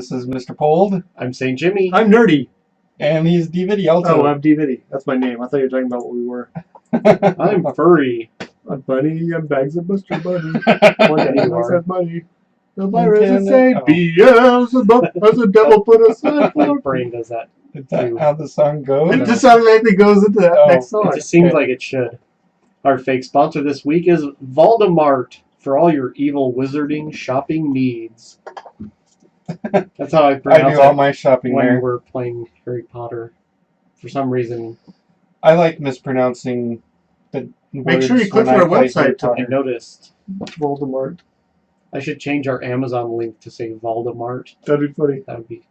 This is Mr. Pold. I'm St. Jimmy. I'm Nerdy. And he's DVD also. Oh, I'm DVD. That's my name. I thought you were talking about what we were. I'm Furry. I'm Bunny. I'm Bags of Mustard Bunny. One day you are. Money. The virus is Nintendo. saying, Beelzebub as the devil put aside. My brain does that. Is that how the song goes? It just sounds like it goes into that next It song. just seems like it should. Our fake sponsor this week is Voldemort for all your evil wizarding shopping needs. That's how I pronounce do all it my shopping when there. we're playing Harry Potter. For some reason, I like mispronouncing the Make words sure you click when on I our play website Harry to- I Potter. noticed. Voldemort. I should change our Amazon link to say Voldemort. That'd be funny. That would be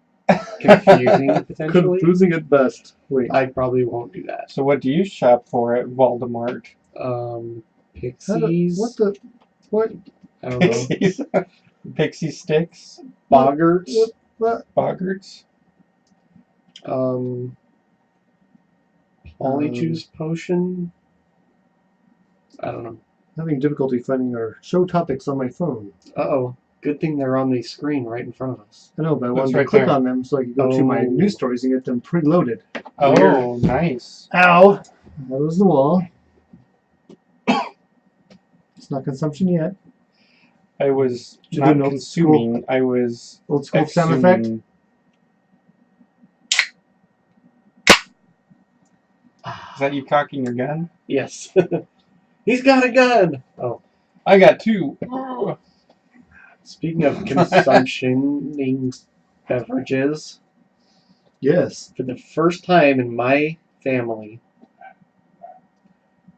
confusing, potentially. Confusing at best. Wait. I probably won't do that. So what do you shop for at Voldemort? Pixies. What the? What? I don't know. Pixies? Pixie sticks? Boggarts. What? Boggarts? Polyjuice potion. I don't know. Having difficulty finding our show topics on my phone. Uh-oh. Good thing they're on the screen right in front of us. I know, but I wanted That's to right click there. on them so I could go to my Oh. news stories and get them preloaded. Oh, nice. Ow! That was the wall. It's not consumption yet. I was Did you not do an old consuming. I was Old school sound effect. exhuming. Is that you cocking your gun? Yes. He's got a gun! Oh. I got two. Speaking of consumptioning beverages, Yes. for the first time in my family,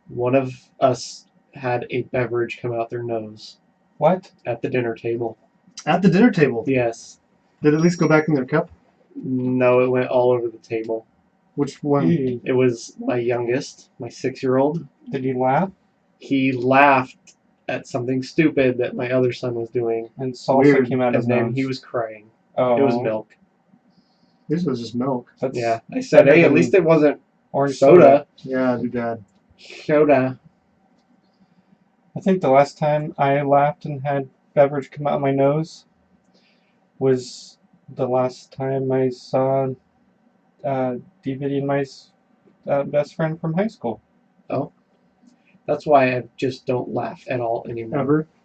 one of us had a beverage come out their nose What? at the dinner table. At the dinner table. Yes. Did it at least go back in their cup? No, it went all over the table. Which one? It was my youngest, my 6-year-old. Did you laugh? He laughed at something stupid that my other son was doing, And salsa Weird. came out his and then nose. he was crying. Oh, It was milk. This was just milk. That's Yeah. I said, better hey, at than least it wasn't orange soda. Yeah, too bad. Soda. I think the last time I laughed and had beverage come out of my nose was the last time I saw DVD and my best friend from high school. That's why I just don't laugh at all anymore.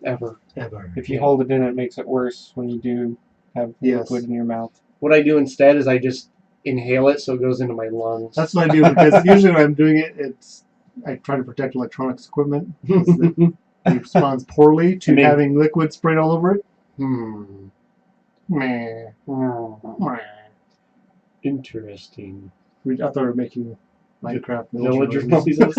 Ever? Ever. If you Yeah. hold it in, it makes it worse when you do have Yes. liquid in your mouth. What I do instead is I just inhale it so it goes into my lungs. That's what I do because usually when I'm doing it, I try to protect electronics equipment. Because it responds poorly to I mean- having liquid sprayed all over it. Meh. Meh. Interesting. I thought we were making Minecraft Villager noises. noises.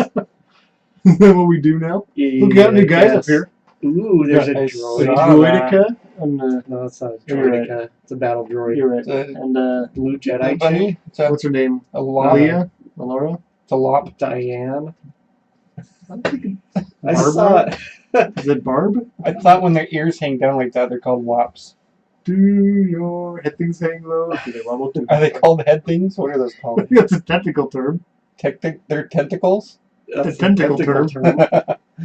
Is that what we do now? Look at new guys up here. Ooh, there's a Yeah, I droid. saw Droidica and No, it's not a You're droidica. It's a battle droid. you're right. It's And Blue Jedi chick. bunny. It's what's her name? a lop. Leah? Alora? It's a lop. Diane. I'm thinking, I Barbara? saw it. is it Barb? I thought when their ears hang down like that, they're called lops. Do your head things hang low? Do they wobble too? Are they called head things? What are those called? That's a technical term. They're tentacles? That's The tentacle term.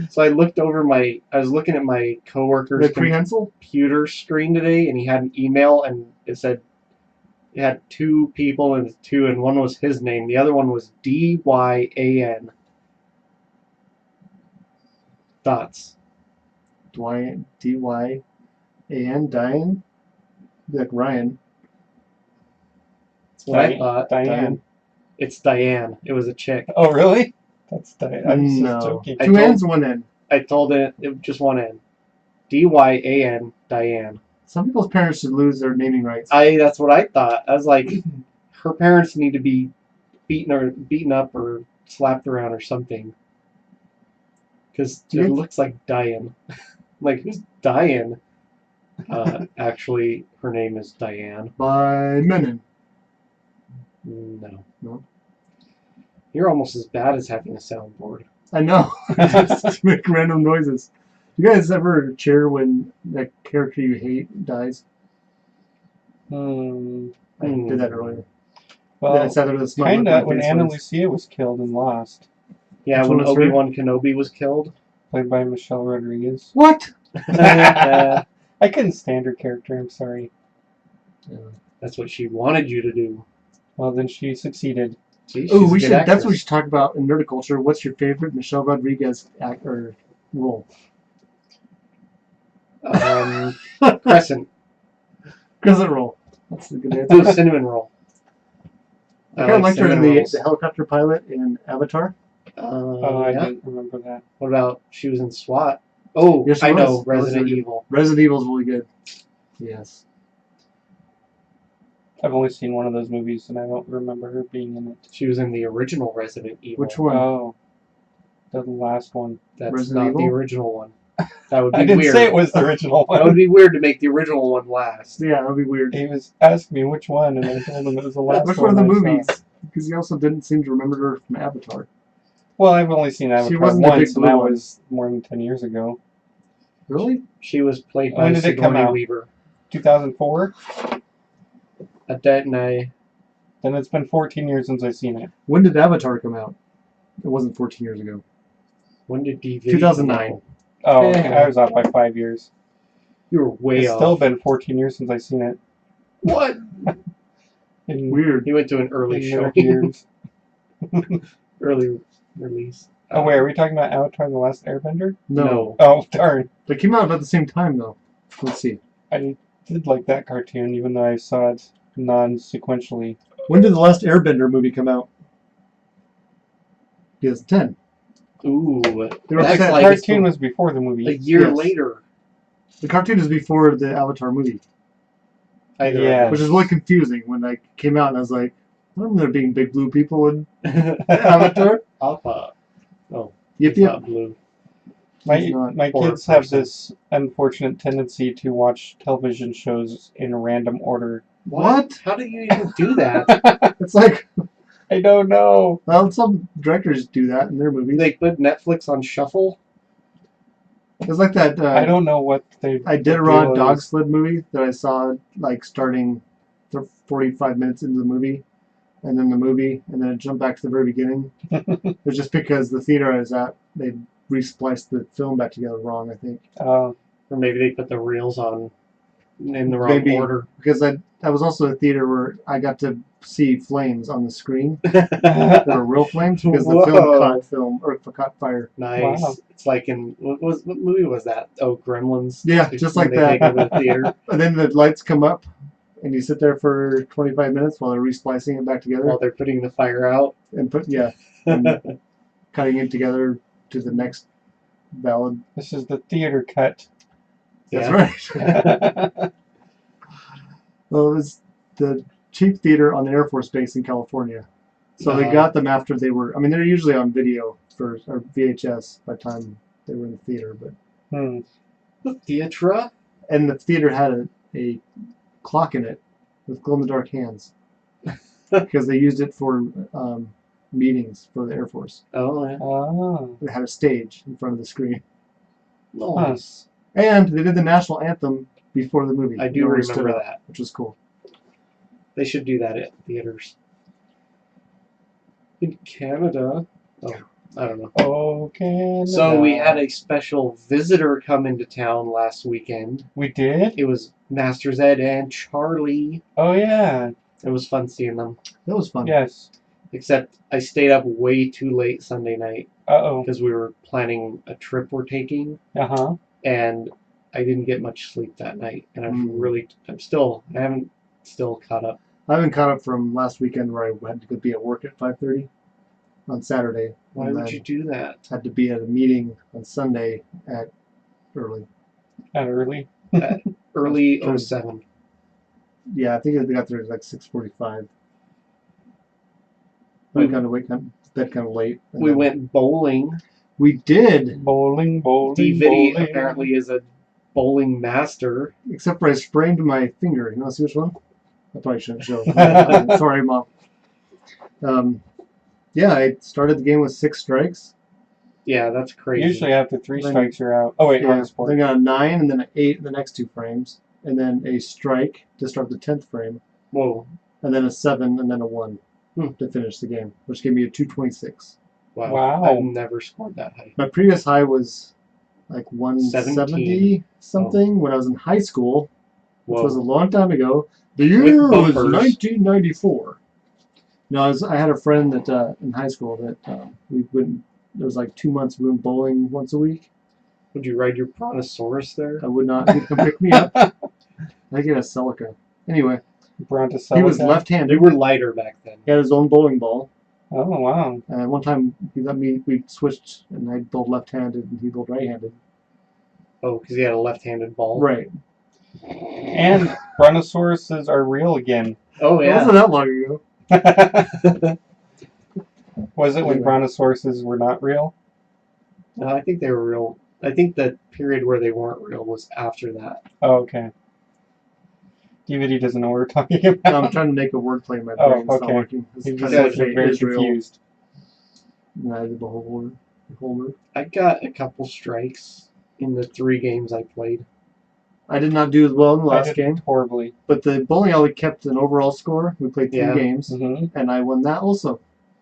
So I was looking at my coworker's The prehensile? computer screen today, and he had an email, and it said it had two people and one was his name. The other one was DYAN. Thoughts? D-Y-A-N? Diane? Like Ryan. That's what I thought. Diane. It's Diane. It was a chick. Oh, really? That's Diane. I'm just No. joking. I Two told- N's, one N. I told it just one N. DYAN. Diane. Some people's parents should lose their naming rights. That's what I thought. I was like, her parents need to be beaten up or slapped around or something. Because it looks like Diane. Like, who's Diane? Actually, her name is Diane. By Menon. No. No? You're almost as bad as having a soundboard. I know. Just make random noises. You guys ever cheer when that character you hate dies? I did that earlier. Then I Well, sat there with a smile on kinda my when face Anna once. Lucia was killed and lost, Yeah, Which when one was her? Obi-Wan Kenobi was killed. played by Michelle Rodriguez. What? I couldn't stand her character. I'm sorry. Yeah. That's what she wanted you to do. Well, then she succeeded. See, Oh, she's a we good should. That's what we actress. should talk about in Nerdiculture. What's your favorite Michelle Rodriguez role? Crescent. Crescent role. That's a good Blue answer. cinnamon roll. I kind of liked her in cinnamon the rolls. helicopter pilot in Avatar. I Yeah. didn't remember that. What about she was in SWAT? Oh, Yes, she I was. know. That was Resident really good. Evil. Resident Evil's really good. Yes. I've only seen one of those movies, and I don't remember her being in it. She was in the original Resident Evil. Which one? Oh, the last one. That's Resident not the Evil? original one. That would be I didn't weird. say it was the original That would one. be weird to make the original one last. Yeah, that'd be weird. He was asking me which one, and I told him it was the last Which one. one of the I saw. movies? Because he also didn't seem to remember her from Avatar. Well, I've only seen She Avatar wasn't the big once, and blue that one. was more than 10 years ago. Really? She was played When by did it come Sigourney out? Weaver. 2004? At that night. Then it's been 14 years since I've seen it. When did Avatar come out? It wasn't 14 years ago. When did DVD 2009. Oh, Yeah. okay. I was off by 5 years. You were way It's off. still been 14 years since I've seen it. What? In, Weird. You went to an early in show. nerd years. Early release. Oh, wait, are we talking about Avatar The Last Airbender? No. Oh, darn. They came out about the same time, though. Let's see. I did like that cartoon, even though I saw it non-sequentially. When did the last Airbender movie come out? 2010. Ooh. They were The That's set- like cartoon was before the movie. a year Yes. later. The cartoon is before the Avatar movie, Either Yeah. which is really confusing when I came out and I was like, I don't remember there being big blue people in way. Avatar. Alpha. Oh, Yep, it's yep. not blue. He's not My poor kids have person. this unfortunate tendency to watch television shows in random order. What? How do you even do that? It's like, I don't know. well, some directors do that in their movies. They put Netflix on shuffle? It's like that. I don't know what they. Iditarod deal dog is. sled movie that I saw like starting 45 minutes into the movie, and then the movie, and then it jumped back to the very beginning. It's just because the theater I was at, they respliced the film back together wrong, I think. Or maybe they put the reels on in the wrong Maybe. order. Because I was also at a theater where I got to see flames on the screen. They were real flames because the film caught fire. Nice. Wow. It's like in what movie was that? Oh, Gremlins. Yeah, just When like they that. take over the theater And then the lights come up, and you sit there for 25 minutes while they're resplicing it back together while they're putting the fire out. and and cutting it together to the next ballad. This is the theater cut. That's right. Well, it was the cheap theater on the Air Force Base in California. So they got them after they were. I mean, they're usually on video or VHS by the time they were in the theater, but. The theatre? And the theater had a clock in it with glow-in-the-dark hands because they used it for meetings for the Air Force. Oh, yeah. Oh. It had a stage in front of the screen. Nice. And they did the national anthem before the movie. I do Everyone stood remember up, that. which was cool. They should do that at theaters. In Canada. Oh, I don't know. Oh, Canada. So we had a special visitor come into town last weekend. We did? It was Masters Ed and Charlie. Oh, yeah. It was fun seeing them. That was fun. Yes. Except I stayed up way too late Sunday night Uh-oh. because we were planning a trip we're taking, Uh-huh. and I didn't get much sleep that night. And I haven't still caught up. I haven't caught up from last weekend where I had to go be at work at 5:30 on Saturday. Why and would then you do that? had to be at a meeting on Sunday at early. At early. Early Sure. 07. Yeah, I think we got there at like 6:45. We- I got to wake up bed kind of late. and We then- went bowling. We did, Bowling, bowling, DVD bowling. apparently is a bowling master. except for I sprained my finger. You want to see which one? I probably shouldn't show. Sorry, Mom. Yeah, I started the game with 6 strikes. Yeah, that's crazy. Usually after 3 Then- strikes, you're out. Oh, wait, Yeah, on sport. then got a 9 and then an 8 in the next 2 frames, and then a strike to start the 10th frame, Whoa. and then a 7 and then a 1 to finish the game, which gave me a 226. Wow. Wow. I've never scored that high. My previous high was like 170 something when I was in high school, which Whoa. was a long time ago. The year With was bumpers. 1994. No, I had a friend that in high school that we went. There was like 2 months we went bowling once a week. Would you ride your Brontosaurus there? I would not. He'd come pick me up. I get a Celica. Anyway, Brontoselica. he was left-handed. They were lighter back then. He had his own bowling ball. Oh, wow. And one time he let me. We switched, and I bowled left-handed, and he bowled right-handed. Oh, because he had a left-handed ball. Right. And brontosauruses are real again. Oh It yeah. wasn't that long ago. Was it when brontosauruses were not real? No, I think they were real. I think the period where they weren't real was after that. Oh, okay. DVD doesn't know what we're talking No, about. I'm trying to make a wordplay in my Oh, brain. It's not okay. working. It's He's trying just to looking say very Israel. confused. Neither the beholder. I got a couple strikes in the 3 games I played. I did not do as well in the I last did game, horribly. but the bowling alley kept an overall score. We played 3 Yeah. games, Mm-hmm. and I won that also.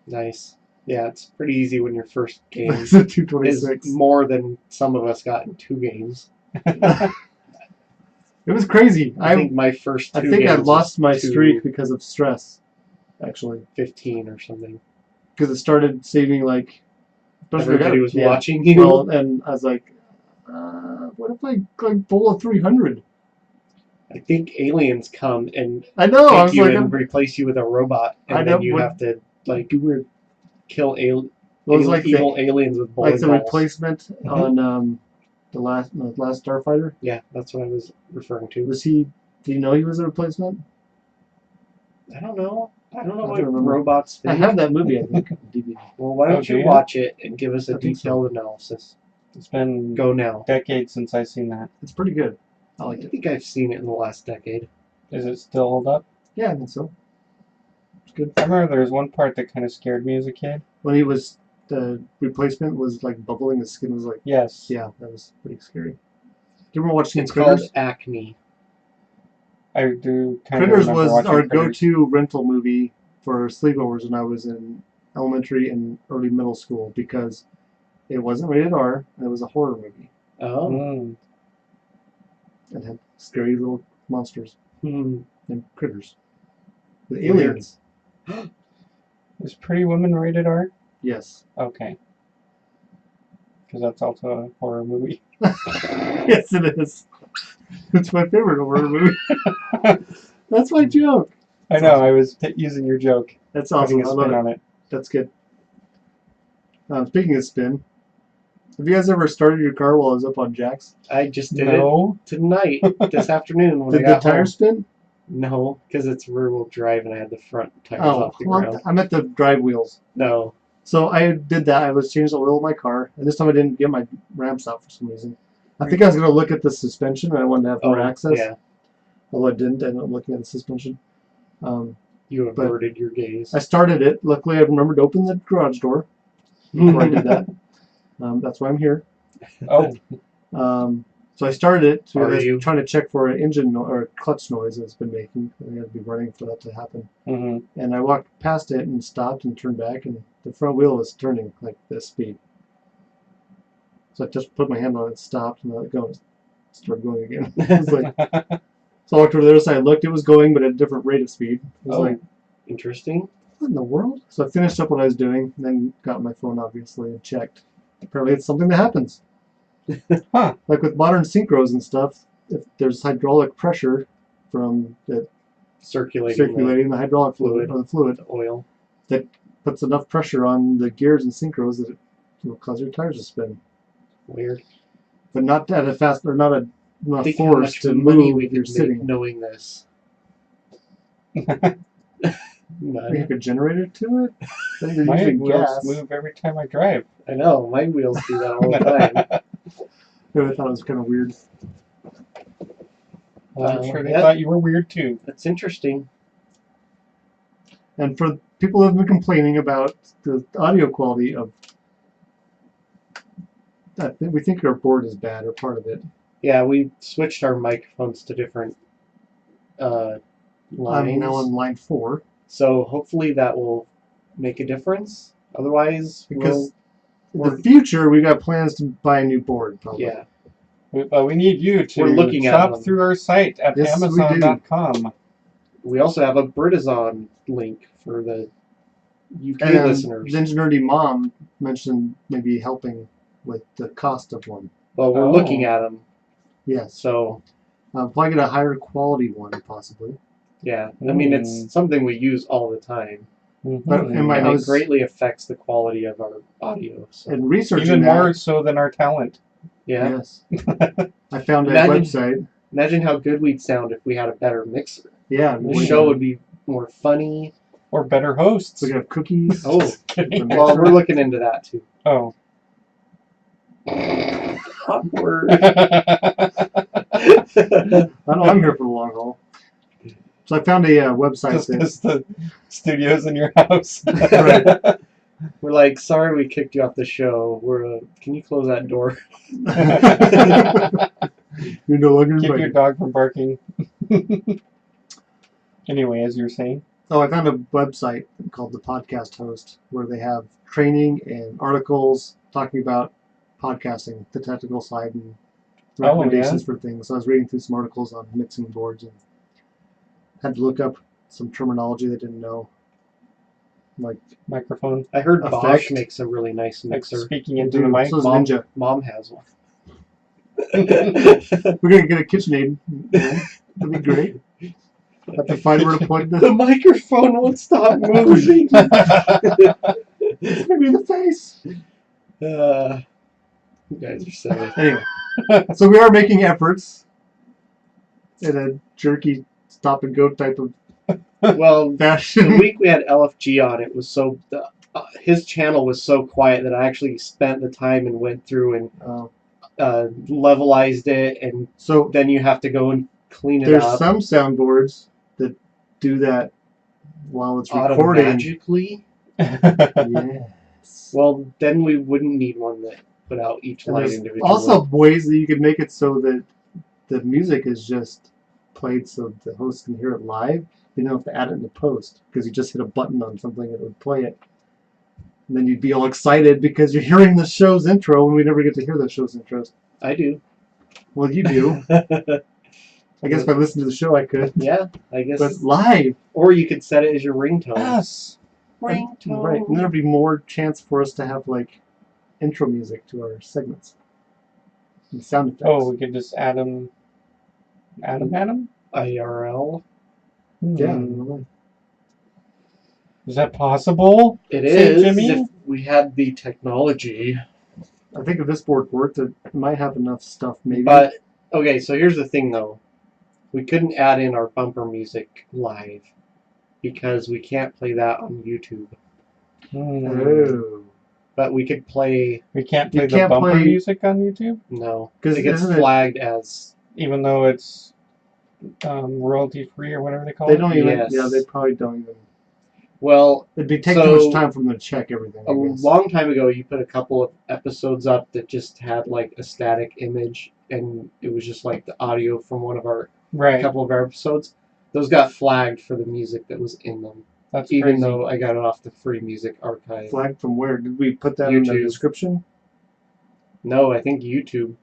Nice. Yeah, it's pretty easy when your first game It's a is 226. more than some of us got in 2 games. It was crazy. I think my first 2 I think I games lost my was streak because of stress, actually, 215 or something. because it started saving like. Everybody was yeah. watching you. Well, and I was like, what if I like bowl a 300? I think aliens come and I know. I take was you like, and replace you with a robot, and I then know, you what- have to like do weird. kill It was like evil aliens with bowling like the balls. replacement on the last Starfighter. Yeah, that's what I was referring to. Was he? Do you know he was a replacement? I don't know. I don't know I what don't remember. robots I think. have that movie, I think, on DVD. Well, why Oh, don't do you you? watch it and give us a I think so. detailed analysis? It's been Go now. decades since I've seen that. It's pretty good. I I liked it. think I've seen it in the last decade. Is it still hold up? Yeah, I think so. It's good. I remember there was one part that kind of scared me as a kid. When he was the replacement was like bubbling, his skin was like, Yes. yeah, that was pretty scary. Do you remember watching It's Critters? called Acme. I do kind Critters of remember was watching our Critters. go-to rental movie for sleepovers when I was in elementary and early middle school because it wasn't rated R and it was a horror movie. Oh. Mm. It had scary little monsters Hmm. and critters. With Weird. aliens. Is Pretty Woman rated R? Yes. Okay. Because that's also a horror movie. Yes, it is. It's my favorite horror movie. That's my joke. I know, I was using your joke. That's Putting awesome. a I love spin it. on it. That's good. Speaking of spin, have you guys ever started your car while it was up on jacks? I just did No. it tonight, this afternoon when Did I the got tire home. spin? No, because it's rear-wheel drive and I had the front tires Oh, off the well, ground. I'm at the drive wheels. No. So I did that. I was changing the oil of my car, and this time I didn't get my ramps out for some reason. I think I was going to look at the suspension, and I wanted to have more access. Yeah. Although I didn't. I ended up looking at the suspension. You averted your gaze. I started it. Luckily, I remembered to open the garage door before I did that. That's why I'm here. Oh. So I started it. So I Are was you? trying to check for an engine or clutch noise it's been making. I had to be running for that to happen. Mm-hmm. And I walked past it and stopped and turned back, and the front wheel was turning like this speed. So I just put my hand on it, stopped, and let it go. And started going again. I was like, so I walked over to the other side, looked, it was going, but at a different rate of speed. I was like, Interesting. what in the world? So I finished up what I was doing, and then got my phone, obviously, and checked. Apparently it's something that happens. Huh. Like with modern synchros and stuff, if there's hydraulic pressure from the circulating the hydraulic fluid or the fluid, the oil. that puts enough pressure on the gears and synchros that it will cause your tires to spin. Weird. But not at a fast, or not a Think how force much to money move we if you're could make sitting. knowing this. We None. have a generator to it? Then you're My using wheels gas. move every time I drive. I know, my wheels do that all the time. I thought it was kind of weird. Well, I'm sure they yeah. thought you were weird too. That's interesting. And for people who have been complaining about the audio quality of that, we think our board is bad, or part of it. Yeah, we switched our microphones to different I'm lines. now on line 4. So hopefully that will make a difference. Otherwise, Because in the future, we got plans to buy a new board, probably. yeah. But we need you to We're looking at shop them. through our site at Yes, we do. Amazon.com. we also have a Britazon link for the UK And listeners. the Enginerdy mom mentioned maybe helping with the cost of one. Well, we're looking at them. Yes. So, Probably get a higher quality one, possibly. yeah. I mean, it's something we use all the time. But in And it greatly affects the quality of our audio. So. And researching even that, more so than our talent. Yeah. Yes. I found a Imagine- website. Imagine how good we'd sound if we had a better mixer. Yeah. The show would be more funny. Or better hosts. We could have cookies. Oh, Just kidding. well, we're looking into that too. Oh. Awkward. I know I'm here for the long haul. So I found a website Just that because the studio's in your house. Right. We're like, sorry we kicked you off the show. Can you close that door? you're no longer Keep your invited. dog from barking. Anyway, as you were saying. Oh, I found a website called The Podcast Host where they have training and articles talking about podcasting, the technical side, and recommendations for things. So I was reading through some articles on mixing boards and had to look up some terminology that I didn't know. Like Microphone. I heard Effect. Bosch makes a really nice Like mixer. speaking into the mic. So is Mom, Ninja. Mom has one. We're gonna get a KitchenAid. That'd be great. Have to find where to plug The the microphone won't stop moving. maybe in the face. You guys are silly. Anyway, so we are making efforts in a jerky stop and go type of Well, the fashion. week we had LFG on, it was so his channel was so quiet that I actually spent the time and went through and levelized it, and So then you have to go and clean it there's up some soundboards that do that while it's recording. automatically. Yes. Well, then we wouldn't need one that put out each And line there's individually. also ways that you can make it so that the music is just played so the host can hear it live. You don't have to add it in the post because you just hit a button on something and it would play it. And then you'd be all excited because you're hearing the show's intro and we never get to hear the show's intros. I do. Well, you do. I guess if I listened to the show, I could. Yeah, I guess. But live. Or you could set it as your ringtone. Yes. Ringtone. Right. And there'd be more chance for us to have, like, intro music to our segments. And sound effects. Oh, we could just add them. Adam? IRL. Yeah. Is that possible? It Say, is. Jimmy? If we had the technology. I think if this board worked, it might have enough stuff, maybe. But, okay, so here's the thing, though. We couldn't add in our bumper music live because we can't play that on YouTube. Oh. But we could play. We can't You play the can't bumper play- music on YouTube? No. 'Cause It gets isn't it- flagged as. Even though it's royalty free or whatever they call They it? don't even. Yes. Yeah, they probably don't even. Well, It'd be taking So, too much time for them to check everything. a I guess. long time ago, you put a couple of episodes up that just had like a static image, and it was just like the audio from one of our Right. couple of our episodes. Those got flagged for the music that was in them, That's even crazy. though I got it off the free music archive. Flagged from where? Did we put that in the YouTube. description? No, I think YouTube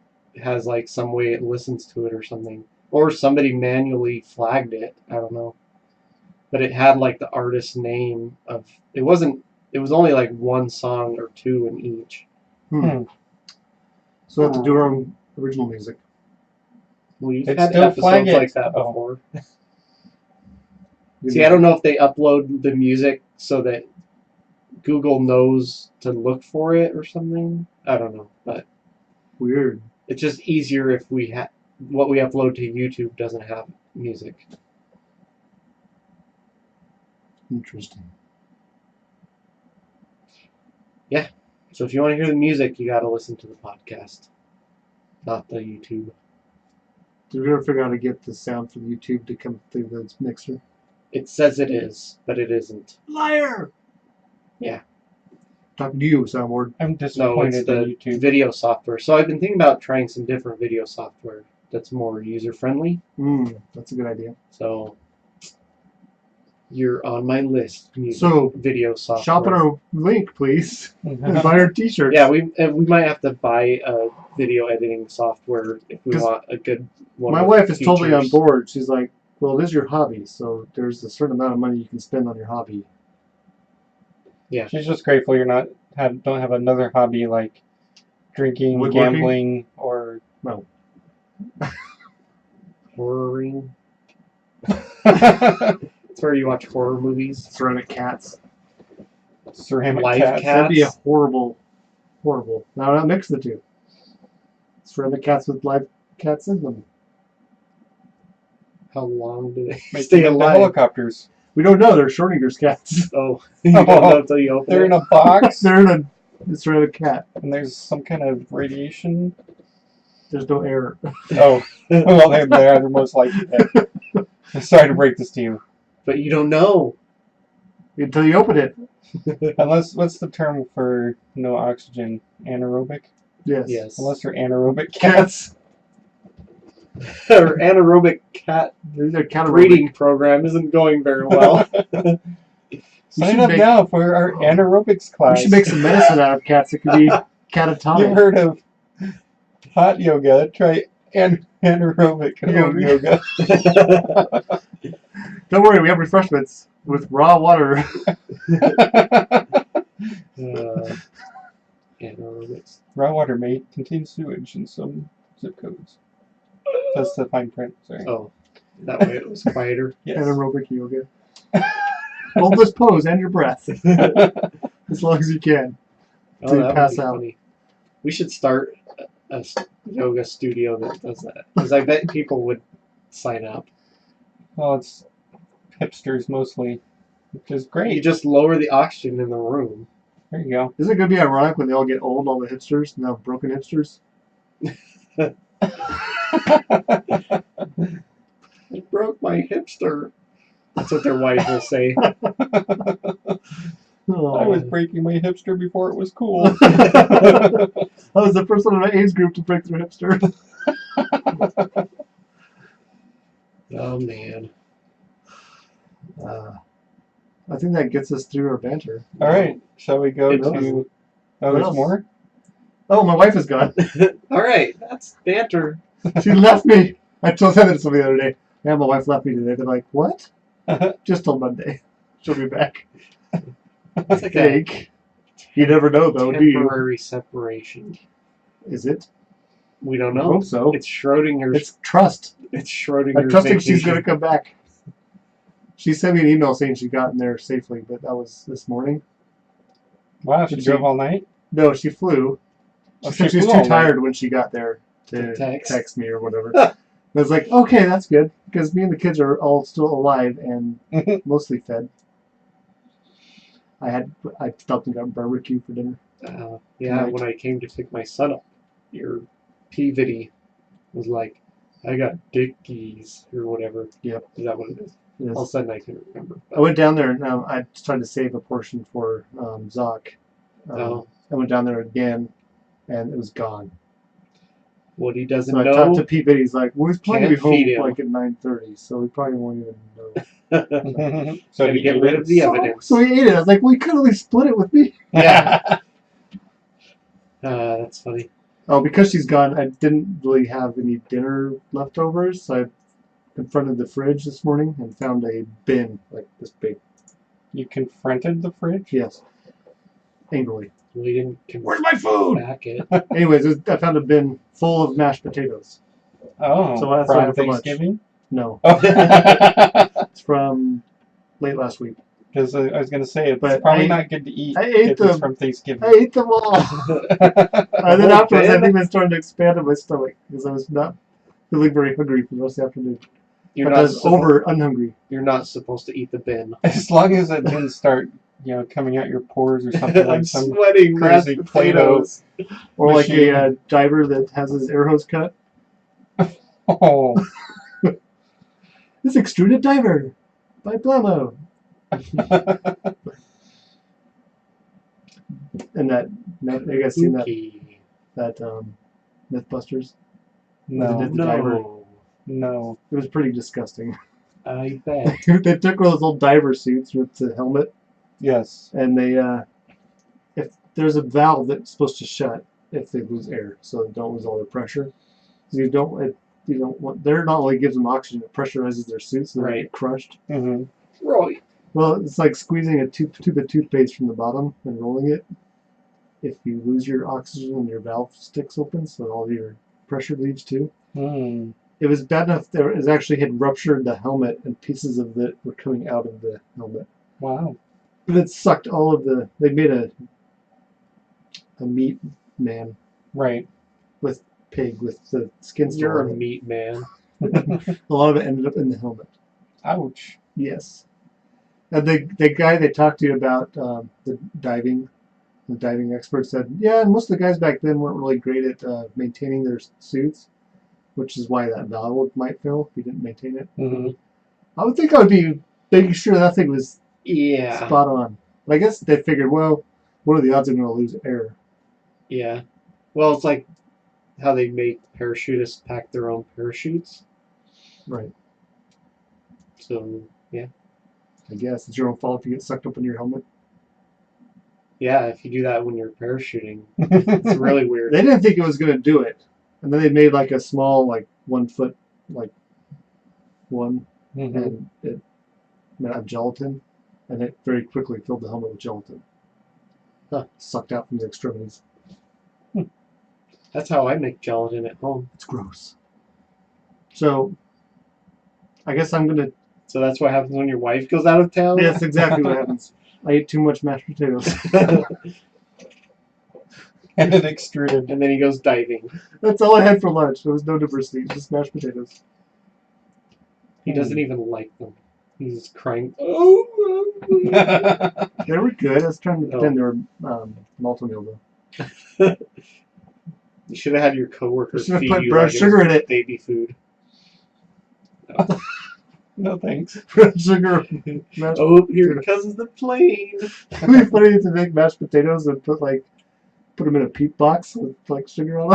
has like some way it listens to it or something, or somebody manually flagged it. I don't know, but it had like the artist name of. It wasn't. It was only like one song or two in each. Hmm. So we have to do our own original music. We've It'd had still flag episodes it. like that Oh. before. See, I don't know if they upload the music so that Google knows to look for it or something. I don't know, but Weird. it's just easier if we what we upload to YouTube doesn't have music. Interesting. So if you want to hear the music, you got to listen to the podcast, not the YouTube. Did we ever figure out how to get the sound from YouTube to come through the mixer? It says it is, but it isn't. Liar! Yeah. Talking to you, soundboard. I'm No, it's disappointed the in YouTube. video software. So I've been thinking about trying some different video software that's more user-friendly. That's a good idea. So you're on my list. Music, So, video software. Shop on our link, please. Mhm. And buy our t-shirts. Yeah, we might have to buy a video editing software if we 'Cause want a good one. My with wife is totally on features. board. She's like, Well, it is your hobby, so there's a certain amount of money you can spend on your hobby. Yeah. She's just grateful you're not don't have another hobby like drinking, Woodworking? gambling, or No. Horroring. It's where you watch horror movies. Ceramic cats. ceramic Live cats. cat. That'd be a horrible. Now, not mix the two. Ceramic cats with live cats in them. How long do they Make stay them into alive? helicopters. We don't know. They're Schrodinger's cats. Oh, you don't know until you open They're it. in a box, They're in a ceramic cat. and there's some kind of radiation. There's no air. Oh, well, they're most likely dead. I'm sorry to break this to you. But you don't know. Until you open it. Unless, what's the term for no oxygen? Anaerobic? Yes. Yes. Unless they're anaerobic cats. Our anaerobic cat They're cat breeding program isn't going very well. Sign up now for our anaerobics class. We should make some medicine out of cats. It could be catatonic. You've heard of hot yoga? Try anaerobic yoga. Don't worry, we have refreshments with raw water. Anaerobics. Raw water may contain sewage in some zip codes. That's the fine print. Sorry. Oh, that way it was quieter. Yes. Anaerobic yoga. Hold this pose and your breath as long as you can. Oh, Till you that pass would be out. funny. We should start a yoga studio that does that. Because I bet people would sign up. Well, it's hipsters mostly, which is You great. just lower the oxygen in the room. There you go. Isn't it going to be ironic when they all get old, all the hipsters, now broken hipsters? I broke my hipster. That's what their wife will say. Oh. I was breaking my hipster before it was cool. I was the first one in my age group to break through hipster. Oh, man. I think that gets us through our banter. All right, shall we go It to? does. Oh, What there's else? more. Oh, my wife is gone. All right, that's banter. She left me. I told Heather this the other day. Yeah, my wife left me today. They're like, what? Just till Monday. She'll be back. It's I like think. You never know, though, do you? temporary separation. Is it? We don't I know. hope so. It's Schrodinger's. It's trust. It's Schrodinger's. I'm trusting she's vacation. going to come back. She sent me an email saying she'd gotten there safely, but that was this morning. Wow, she Did drove she- all night. No, she flew. Oh, She said she was flew too all night. tired when she got there to To text. me or whatever. I was like, okay, that's good, because me and the kids are all still alive and mostly fed. I stopped and got barbecue for dinner. Yeah, Tonight. when I came to pick my son up, your Peavity was like, I got Dickies or whatever. Yep. Is that what it is? Yes. All of a sudden I couldn't remember. I went down there and I tried to save a portion for Zoc. Oh. I went down there again, and it was gone. What he doesn't So I know. talked to Pete Biddy. He's like, "Well, he's probably Can't home feed him. like at 9:30, so we probably won't even know." So Gotta you get rid of the evidence. So he ate it. I was like, "Well, you could at least split it with me." Yeah. That's funny. Oh, because she's gone, I didn't really have any dinner leftovers. So I confronted the fridge this morning and found a bin like this big. You confronted the fridge. Yes, angrily. We didn't Where's my food? back it. Anyways, I found a bin full of mashed potatoes. Oh, So that's why from for lunch. Thanksgiving. No, Oh, it's from late last week. because I was going to say it's But probably I- not good to eat I ate if it's them. from Thanksgiving. I ate them all. And then afterwards, I think I started to expand in my stomach because I was not feeling very hungry for the rest of the afternoon. You're But I not, was over unhungry. you're not supposed to eat the bin. As long as it didn't start, coming out your pores or something I'm like some. sweating mashed crazy potatoes. Or like Machine. a diver that has his air hose cut. Oh, This extruded diver by Blamo. And that, you guys seen that Spooky. Mythbusters? no, The diver. No. no. It was pretty disgusting. I bet. They took one of those old diver suits with the helmet, Yes. and they, if there's a valve that's supposed to shut if they lose air, so they don't lose all their pressure. So you don't, you don't want. They're not only gives them oxygen, it pressurizes their suits, so they Right. get crushed. Mm-hmm. Right. Well, it's like squeezing a tube of toothpaste from the bottom and rolling it. If you lose your oxygen and your valve sticks open, so all your pressure leaves too. Mm. It was bad enough that it actually had ruptured the helmet and pieces of it were coming out of the helmet. Wow. But it sucked all of the. They made a meat man Right. with pig with the skin still You're on a it. meat man. A lot of it ended up in the helmet. Ouch. Yes. And the guy they talked to about the diving expert said, yeah, and most of the guys back then weren't really great at maintaining their suits, which is why that valve might fail if you didn't maintain it. Mm-hmm. I would think I would be making sure that thing was Yeah. spot on. But I guess they figured, well, what are the odds I'm going to lose air? Yeah. Well, it's like how they make parachutists pack their own parachutes. Right. So, yeah. I guess it's your own fault if you get sucked up in your helmet. Yeah, if you do that when you're parachuting, it's really weird. They didn't think it was going to do it. And then they made like a small, like 1 foot, like one, Mm-hmm. and it made out of gelatin, and it very quickly filled the helmet with gelatin. Huh. Sucked out from the extremities. That's how I make gelatin at home. It's gross. So, I guess I'm going to. So that's what happens when your wife goes out of town? That's exactly what happens. I ate too much mashed potatoes. And it extruded. And then he goes diving. That's all I had for lunch. There was no diversity, just mashed potatoes. He doesn't even like them. He's just crying. Oh, They were good. I was trying to pretend they were multi-meal though. you should have had your coworker You should have feed put you brown like sugar in it. baby food. No thanks. Brown sugar. Mashed Oh, here potatoes. comes the plane. It'd be funny to make mashed potatoes and put them in a peat box with like sugar on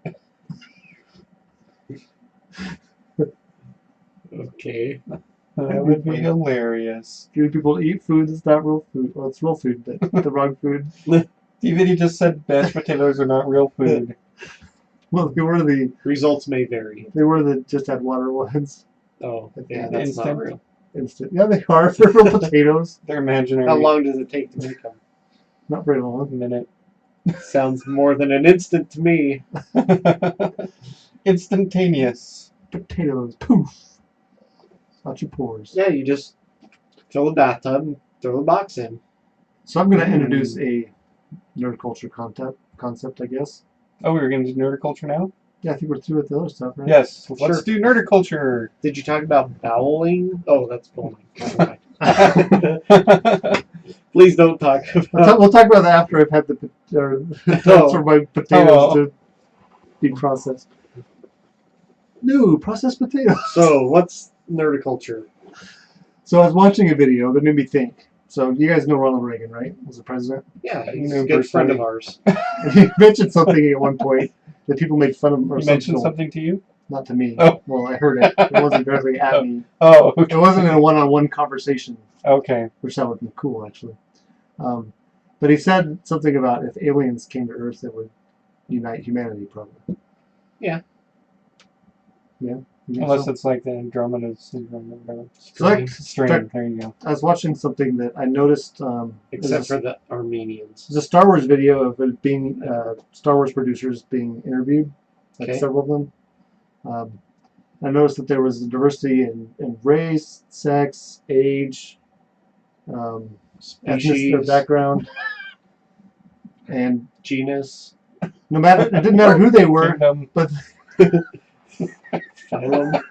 them. Okay. That would be hilarious. Giving people to eat food that's not real food. Well, it's real food, but the wrong food. Even he just said mashed potatoes are not real food. Well, they were Results may vary. just had water ones. Oh, yeah, that's Instant. not real. Instant. Yeah, they are. They're real potatoes. They're imaginary. How long does it take to make them? Not very long. Minute. Sounds more than an instant to me. Instantaneous. Potatoes. Poof. Out your pores. Yeah, you just fill the bathtub and throw the box in. So I'm going to introduce a nerd culture concept, I guess. Oh, we were going to do nerdiculture now? Yeah, I think we're through with the other stuff, right? Yes. Sure. Let's do nerdiculture. Did you talk about bowling? Oh, that's bowling. Never mind. Please don't talk about. We'll talk about that after I've had for my potatoes to be processed. No, processed potatoes. So, what's nerdiculture? So I was watching a video that made me think. So you guys know Ronald Reagan, right? Was the president. Yeah, he's No, a good friend of personally. ours. And he mentioned something at one point that people made fun of him or You mentioned something. something to you? Not to me. Oh. Well, I heard it. It wasn't directly at me. Oh, It wasn't in a one-on-one conversation, okay. which that would be cool, actually. But he said something about if aliens came to Earth, it would unite humanity, probably. Yeah. Yeah. You think Unless so? it's like the Andromeda syndrome or whatever. Like, Strain. There you go. I was watching something that I noticed. Except for the Armenians. There's a Star Wars video of it being Star Wars producers being interviewed, like Okay. several of them. I noticed that there was a diversity in race, sex, age, ethnicity, Species, or background, and genus, no matter it didn't matter who they were, Kingdom. but phylum.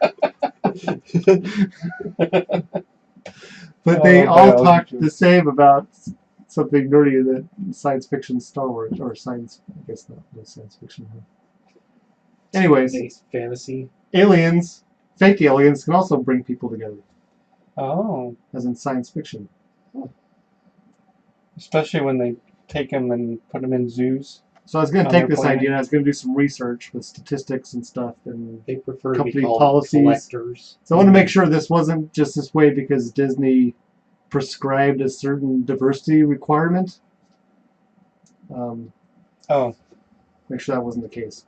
they all biology talked too. the same about something nerdy that science fiction Star Wars or science. I guess not no science fiction. Anyways, Space fantasy. aliens, fake aliens, can also bring people together, Oh. as in science fiction. Especially when they take them and put them in zoos. So I was going to On take their this planet. idea and I was going to do some research with statistics and stuff. And They prefer to be Company called policies. collectors. so I want to make sure this wasn't just this way because Disney prescribed a certain diversity requirement. Oh. Make sure that wasn't the case.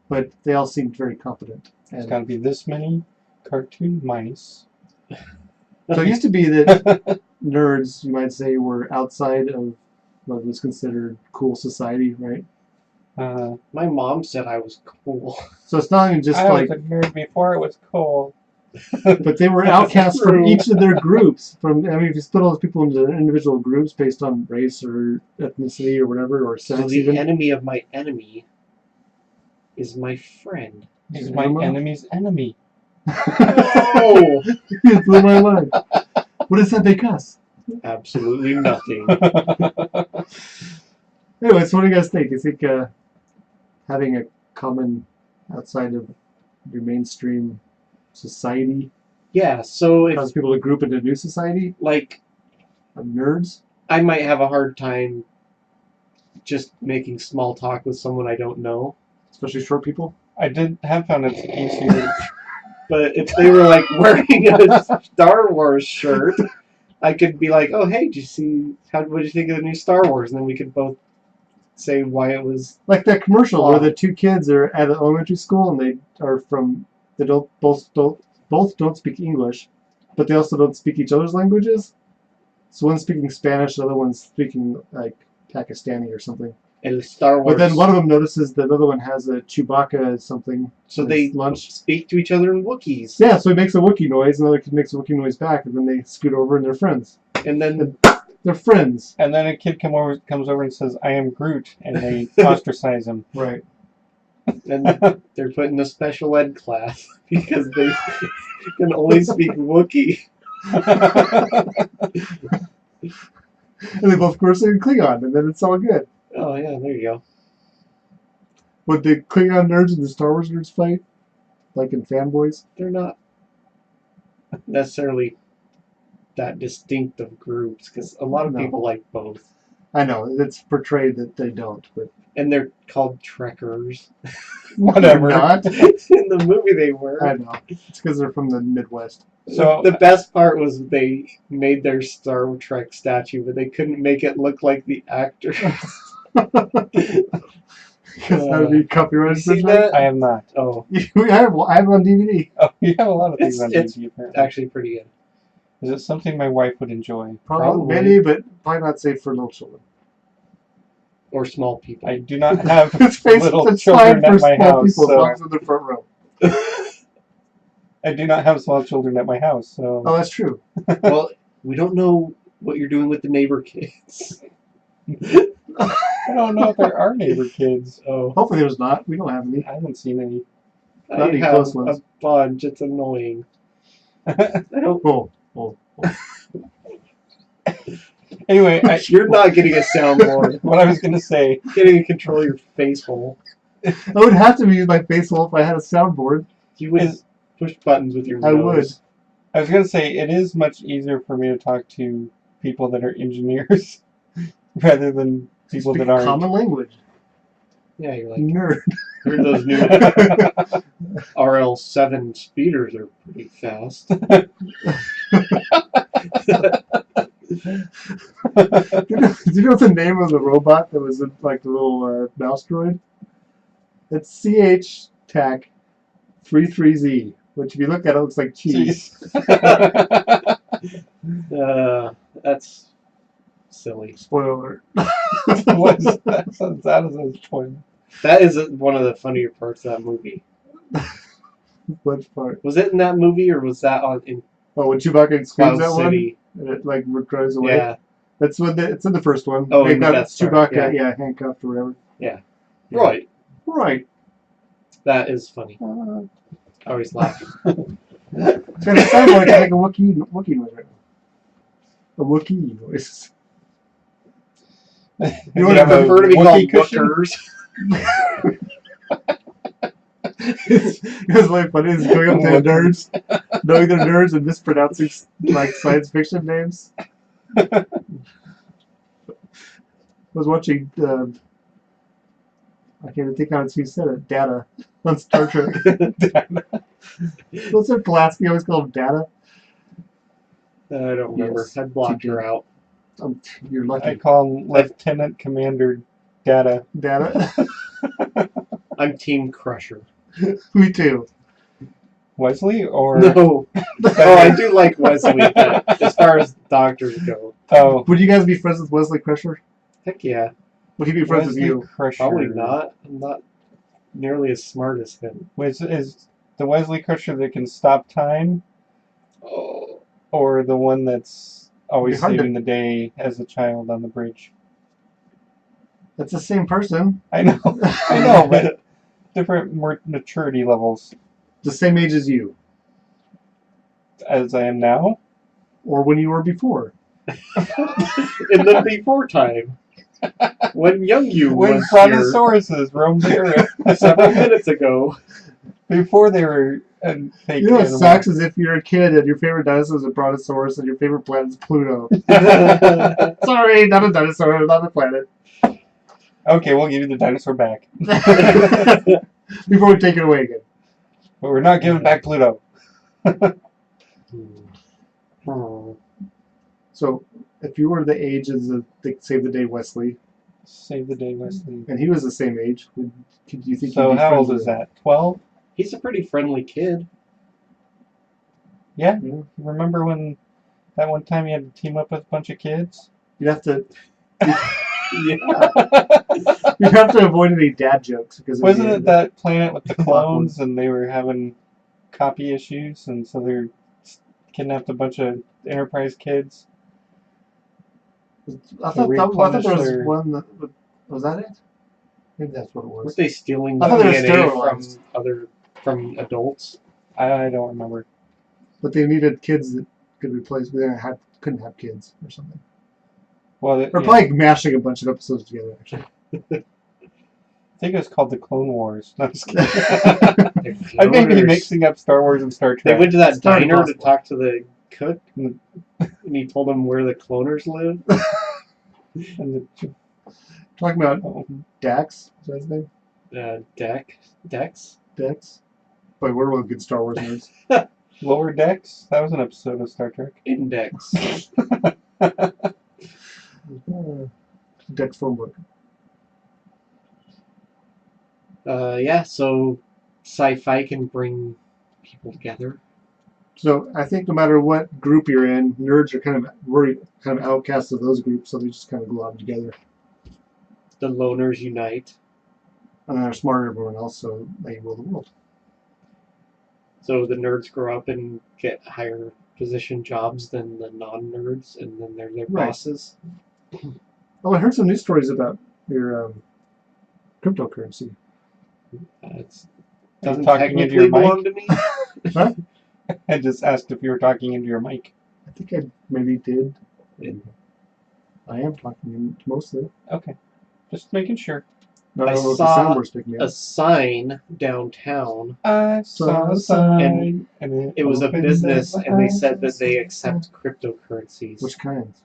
but they all seemed very competent. There's And got to be this many cartoon mice. so it used to be that nerds, you might say, were outside of what was considered cool society, right? My mom said I was cool. So it's not even just I like, was a nerd before it was cool. but they were outcasts from true. each of their groups. I mean, if you split all those people into individual groups based on race or ethnicity or whatever, or So sex the even. enemy of my enemy is my friend. He's my Emma? enemy's enemy. Oh, You blew my mind. What is that they cuss? absolutely nothing. Anyway, so what do you guys think? You think having a common outside of your mainstream society Yeah, so causes if people to group into a new society like of nerds? I might have a hard time just making small talk with someone I don't know. Especially short people? I have found it easier. But if they were like wearing a Star Wars shirt, I could be like, "Oh, hey, did you see? What did you think of the new Star Wars?" And then we could both say why it was. Like that commercial where Wow. the two kids are at an elementary school and they both don't speak English, but they also don't speak each other's languages. So one's speaking Spanish, the other one's speaking like Pakistani or something. And Star Wars. But then one of them notices the other one has a Chewbacca something. So in they his lunch. speak to each other in Wookiees. Yeah, so he makes a Wookiee noise, and the other kid makes a Wookiee noise back, and then they scoot over and they're friends. And then They're friends. And then a kid comes over and says, "I am Groot," and they ostracize him. Right. and they're put in a special ed class because they can only speak Wookiee. And they both curse in Klingon, and then it's all good. Oh yeah, there you go. Would the Klingon nerds and the Star Wars nerds fight? Like in Fanboys? They're not necessarily that distinct of groups because a lot of No. people like both. I know, it's portrayed that they don't, but... And they're called Trekkers. Whatever. They're not. In the movie they were. I know. It's because they're from the Midwest. So the best part was they made their Star Trek statue, but they couldn't make it look like the actors. Because that would be copyright You see infringement. that? I have not. Oh, I have it on DVD. Oh, you have a lot of things on It's DVD. Apparently. actually pretty good. Is it something my wife would enjoy? Probably. Probably. Maybe, but probably not safe for little children. Or small people. I do not have It's fine little for children at my small house, people as long so as they're in the front row. I do not have small children at my house. So Oh, that's true. Well, we don't know what you're doing with the neighbor kids. I don't know if there are neighbor kids. Oh, Hopefully there's not. We don't have any. I haven't seen any. Not I any have close ones. a bunch. It's annoying. I don't. Oh. Anyway, You're not getting a soundboard. what I was going to say. Getting to control your face hole. I would have to use my face hole if I had a soundboard. You would Is- push buttons with your I nose. I was going to say it is much easier for me to talk to people that are engineers rather than people Speak that aren't. common language. Yeah, you're like, Nerd. heard those new RL7 speeders are pretty fast. Do you know the name of the robot that was in, like the little mouse droid? It's CH-TAC 33Z, which if you look at it looks like cheese. That's silly. Spoiler alert. What is that? That is a spoiler. That is one of the funnier parts of that movie. Which part? Was it in that movie or was that in Oh, when Chewbacca screams Cloud that City? one, and it like drives away. Yeah. That's when it's in the first one. Oh, They've in the got Death Star, Chewbacca, yeah. handcuffed or whatever. Yeah. Yeah. Right. Right. That is funny. I always laugh. It's gonna sound like a Wookiee noise right now. A Wookiee noise. You would I have a prefer to be called Wookiee cushion? Wookers. It was like funny is going up to the nerds, knowing they're nerds and mispronouncing like science fiction names. I was watching. I can't even think how you said it. Data on Star Trek. What's her Pulaski always called him Data? I don't remember. Yes. I blocked her out. You're I lucky. call him Lieutenant Commander Data. Data. I'm Team Crusher. Me too. Wesley or No. Oh, I do like Wesley, but as far as doctors go, oh, Would you guys be friends with Wesley Crusher? heck yeah. Would he be friends Wesley with you? Crusher? Probably not. I'm not nearly as smart as him. Is the Wesley Crusher that can stop time, Oh. or the one that's always It'd be hard saving the day as a child on the bridge? That's the same person. I know, I know, but different maturity levels The same age as you, as I am now. or when you were before. In the before time. When young you When was here brontosauruses roamed the earth several minutes ago. before they were fake You know what animals. sucks is if you're a kid and your favorite dinosaur is a brontosaurus and your favorite planet is Pluto. Sorry, not a dinosaur, not a planet. Okay, we'll give you the dinosaur back, Before we take it away again. but we're not giving back Pluto. Oh. So, if you were the age of the Save the Day Wesley, Save the day, Wesley. and he was the same age, do you think So you'd be how friends old with is him? that? 12? He's a pretty friendly kid. Yeah. Yeah. Remember when that one time you had to team up with a bunch of kids? You'd have to Yeah. you'd have to avoid any dad jokes because Wasn't it that planet with the Awkward. clones and they were having copy issues and so they kidnapped a bunch of Enterprise kids? I thought there replenish was their- one that was that it? Maybe that's what it Weren't was. they stealing I thought they were DNA sterilized. from adults? I don't remember. But they needed kids that could replace. They couldn't have kids or something. Well, They're yeah, probably mashing a bunch of episodes together. Actually, I think it was called the Clone Wars. No, I'm just kidding. I may be Loners. mixing up Star Wars and Star They Trek. went to that It's totally diner to possible. talk to the cook, and he told them where the cloners live. And talking about oh, Dax. Is that his name? Dex. Dex. Boy, we're really good Star Wars nerds. Lower Decks? That was an episode of Star Trek. Index. Dex phone book. Yeah, so sci-fi can bring people together. So I think no matter what group you're in, nerds are kind of outcasts of those groups, so they just kind of go out together. The loners unite. And they're smarter than everyone else, so they rule the world. So the nerds grow up and get higher position jobs than the non-nerds, and then they're their Right. bosses. Oh, I heard some news stories about your cryptocurrency. It Are you doesn't talking into technically your belong mic? to me. Huh? I just asked if you were talking into your mic. I think I maybe did. I am talking in mostly. Okay. Just making sure. No, I I don't know if the saw soundboard's picking me A up. sign downtown. I saw a sign and It was a opened business, up and they eyes. said that they accept cryptocurrencies. Which kinds?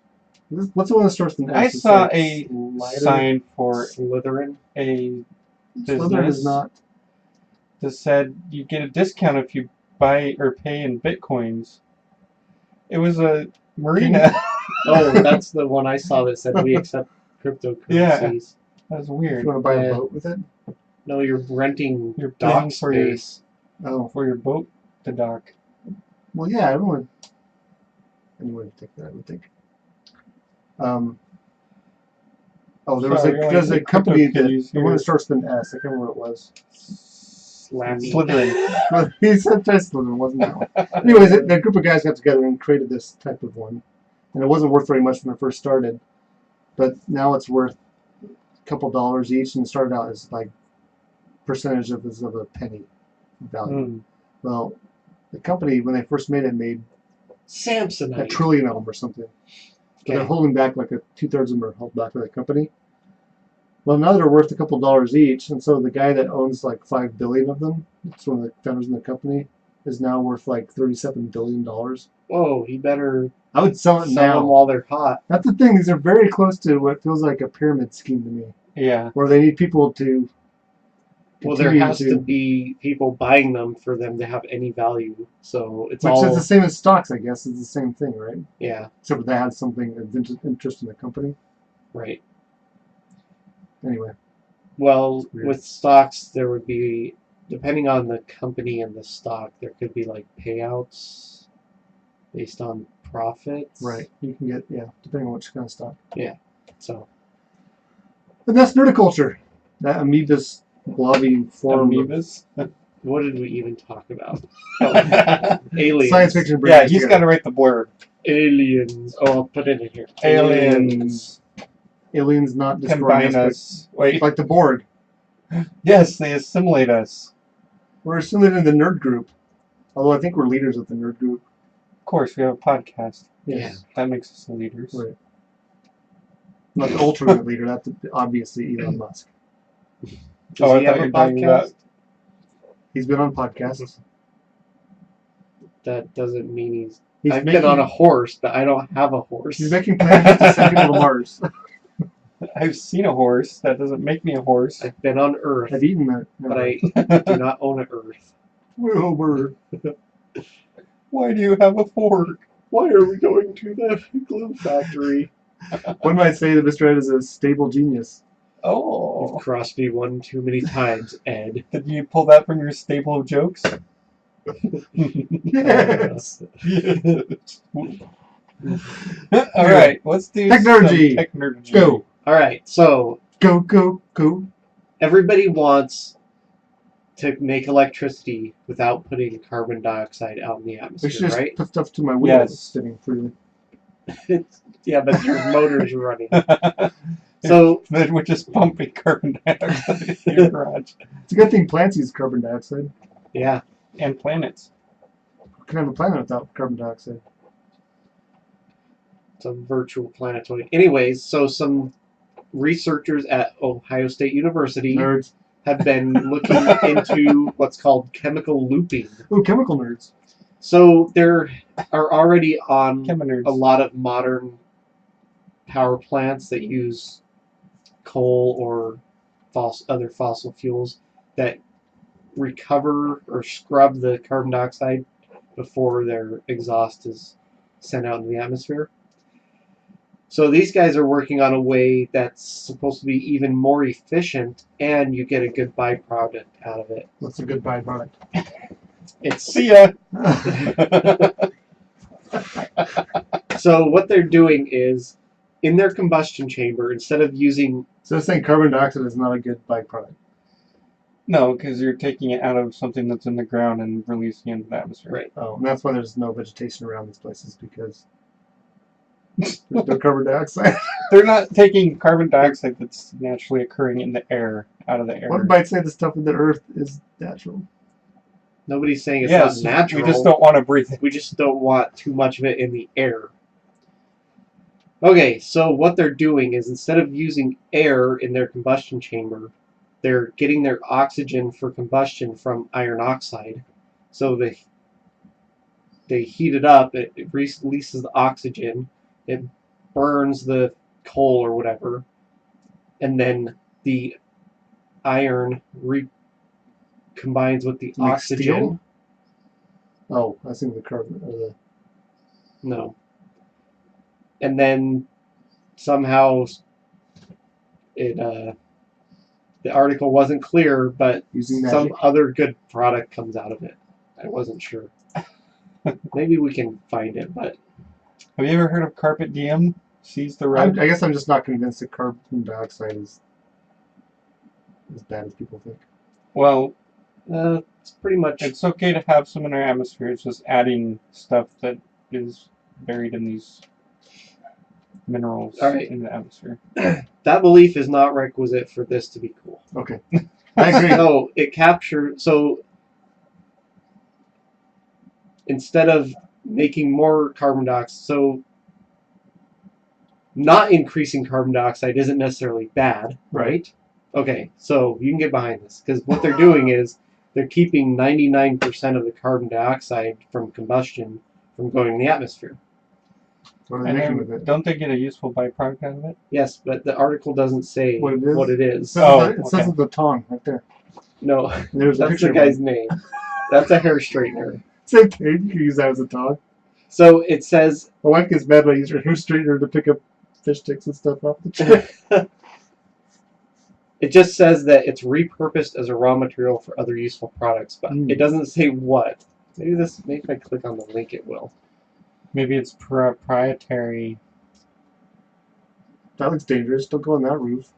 What's the one that starts with an I S? It's saw like a Slider? sign for Slytherin. a Slytherin business is not. that said you get a discount if you buy or pay in bitcoins. It was a marina. Oh, that's the one I saw that said we accept cryptocurrencies. That was If weird. you want to buy Yeah. a boat with it? No, you're renting You're dock paying for your space. Oh, for your boat to dock. well, yeah, anyone would take that, I would think. Oh, there was Sorry, you're there's like a company crypto that kitties the one here. that starts with an S. I can't remember what it was. Slappy. Slytherin. But he said Slytherin, wasn't that one? Anyways, that group of guys got together and created this type of one, and it wasn't worth very much when it first started, but now it's worth a couple dollars each, and it started out as like percentage of a penny value. Mm. Well, the company when they first made it made Samsonite. $1 trillion or something. But they're Okay. holding back like 2/3 of them are held back by the company. Well, now they're worth a couple dollars each, and so the guy that owns like 5 billion of them, it's one of the founders in the company, is now worth like $37 billion. Whoa, he better I would sell it sell them now. while they're hot. That's the thing; these are very close to what feels like a pyramid scheme to me, Yeah. where they need people to. Well, there continue has to be people buying them for them to have any value. So it's Which all is the same as stocks, I guess. It's the same thing, right? yeah, Except for they had something of interest in the company. right. Anyway, Well, Weird. with stocks, there would be, depending on the company and the stock, there could be like payouts based on profits. Right. You can get, depending on which kind of stock. So, But that's nerdiculture. That amoebas blobby form. Amoebas. what did we even talk about? Yeah, Aliens. Science fiction. brings us he's together. got to write the blurb. Aliens. Oh, I'll put it in here. Aliens Aliens not destroying combine us. us. Wait. Like the Borg. Yes, they assimilate us. We're assimilated in the nerd group. Although I think we're leaders of the nerd group. Of course, we have a podcast. Yes. That makes us the leaders. Right. Not the ultimate leader. That's obviously Elon Musk. Does Oh, I he thought have you a were talking podcast? about- He's been on podcasts. That doesn't mean He's I've making, been on a horse, but I don't have a horse. He's making plans to send people to Mars. I've seen a horse. That doesn't make me a horse. I've been on Earth, I've eaten that. but I do not own an Earth. Wilbur. Why do you have a fork? Why are we going to the glue factory? One might say that Mr. Ed is a stable genius. Oh. You've crossed me one too many times, Ed. Did you pull that from your stable of jokes? Yes. All right, let's do Technergy. some technergy. Go. Alright, so Go, go, go. everybody wants to make electricity without putting carbon dioxide out in the I atmosphere, should just right? put stuff to my wheels Yes. spinning freely. Yeah, but your motor's running. So, We're just pumping carbon dioxide in your garage. It's a good thing plants use carbon dioxide. yeah. And planets. You can have a planet without carbon dioxide. It's a virtual planetoid. Anyways, so some researchers at Ohio State University Nerds. have been looking into what's called chemical looping. Ooh, chemical nerds. So there are already on Cheminers. a lot of modern power plants that use coal or other fossil fuels that recover or scrub the carbon dioxide before their exhaust is sent out in the atmosphere. So these guys are working on a way that's supposed to be even more efficient, and you get a good byproduct out of it. What's a good byproduct? It's See ya. so what they're doing is in their combustion chamber, instead of using So it's saying carbon dioxide is not a good byproduct. No, because you're taking it out of something that's in the ground and releasing it into the atmosphere. right, Oh, and that's why there's no vegetation around these places, because there's no carbon dioxide. They're not taking carbon dioxide that's naturally occurring in the air out of the air. One might say the stuff in the earth is natural. nobody's saying it's Yes, not natural. we just don't want to breathe it. We just don't want too much of it in the air. Okay, so what they're doing is instead of using air in their combustion chamber, they're getting their oxygen for combustion from iron oxide. So they heat it up, it releases the oxygen, it burns the coal or whatever, and then the iron combines with the Like oxygen. steel? Oh, I think the carbon or the No. And then somehow it the article wasn't clear, but using some magic. other good product comes out of it. I wasn't sure. Maybe we can find it, but Have you ever heard of carpet diem? Seize the I road. guess I'm just not convinced that carbon dioxide is as bad as people think. Well, it's pretty much it's okay to have some in our atmosphere. It's just adding stuff that is buried in these minerals All right. in the atmosphere. that belief is not requisite for this to be cool. Okay, I agree. So it captures. So instead of making more carbon dioxide, so not increasing carbon dioxide isn't necessarily bad, right? Okay, so you can get behind this because what they're doing is they're keeping 99% of the carbon dioxide from combustion from going in the atmosphere. What are they And making then, with it? don't they get a useful byproduct out of it? Yes, but the article doesn't say What it is? what it is. It says okay. the tongue right there. No, And there's a that's picture the of guy's one. name. That's a hair straightener. Same thing. You can use that as a tongue. So it says My wife gets mad when I use her hair straightener to pick up fish sticks and stuff off the chair. It just says that it's repurposed as a raw material for other useful products, but Mm. it doesn't say what. Maybe if I click on the link, it will. Maybe it's proprietary. That looks dangerous. Don't go on that roof.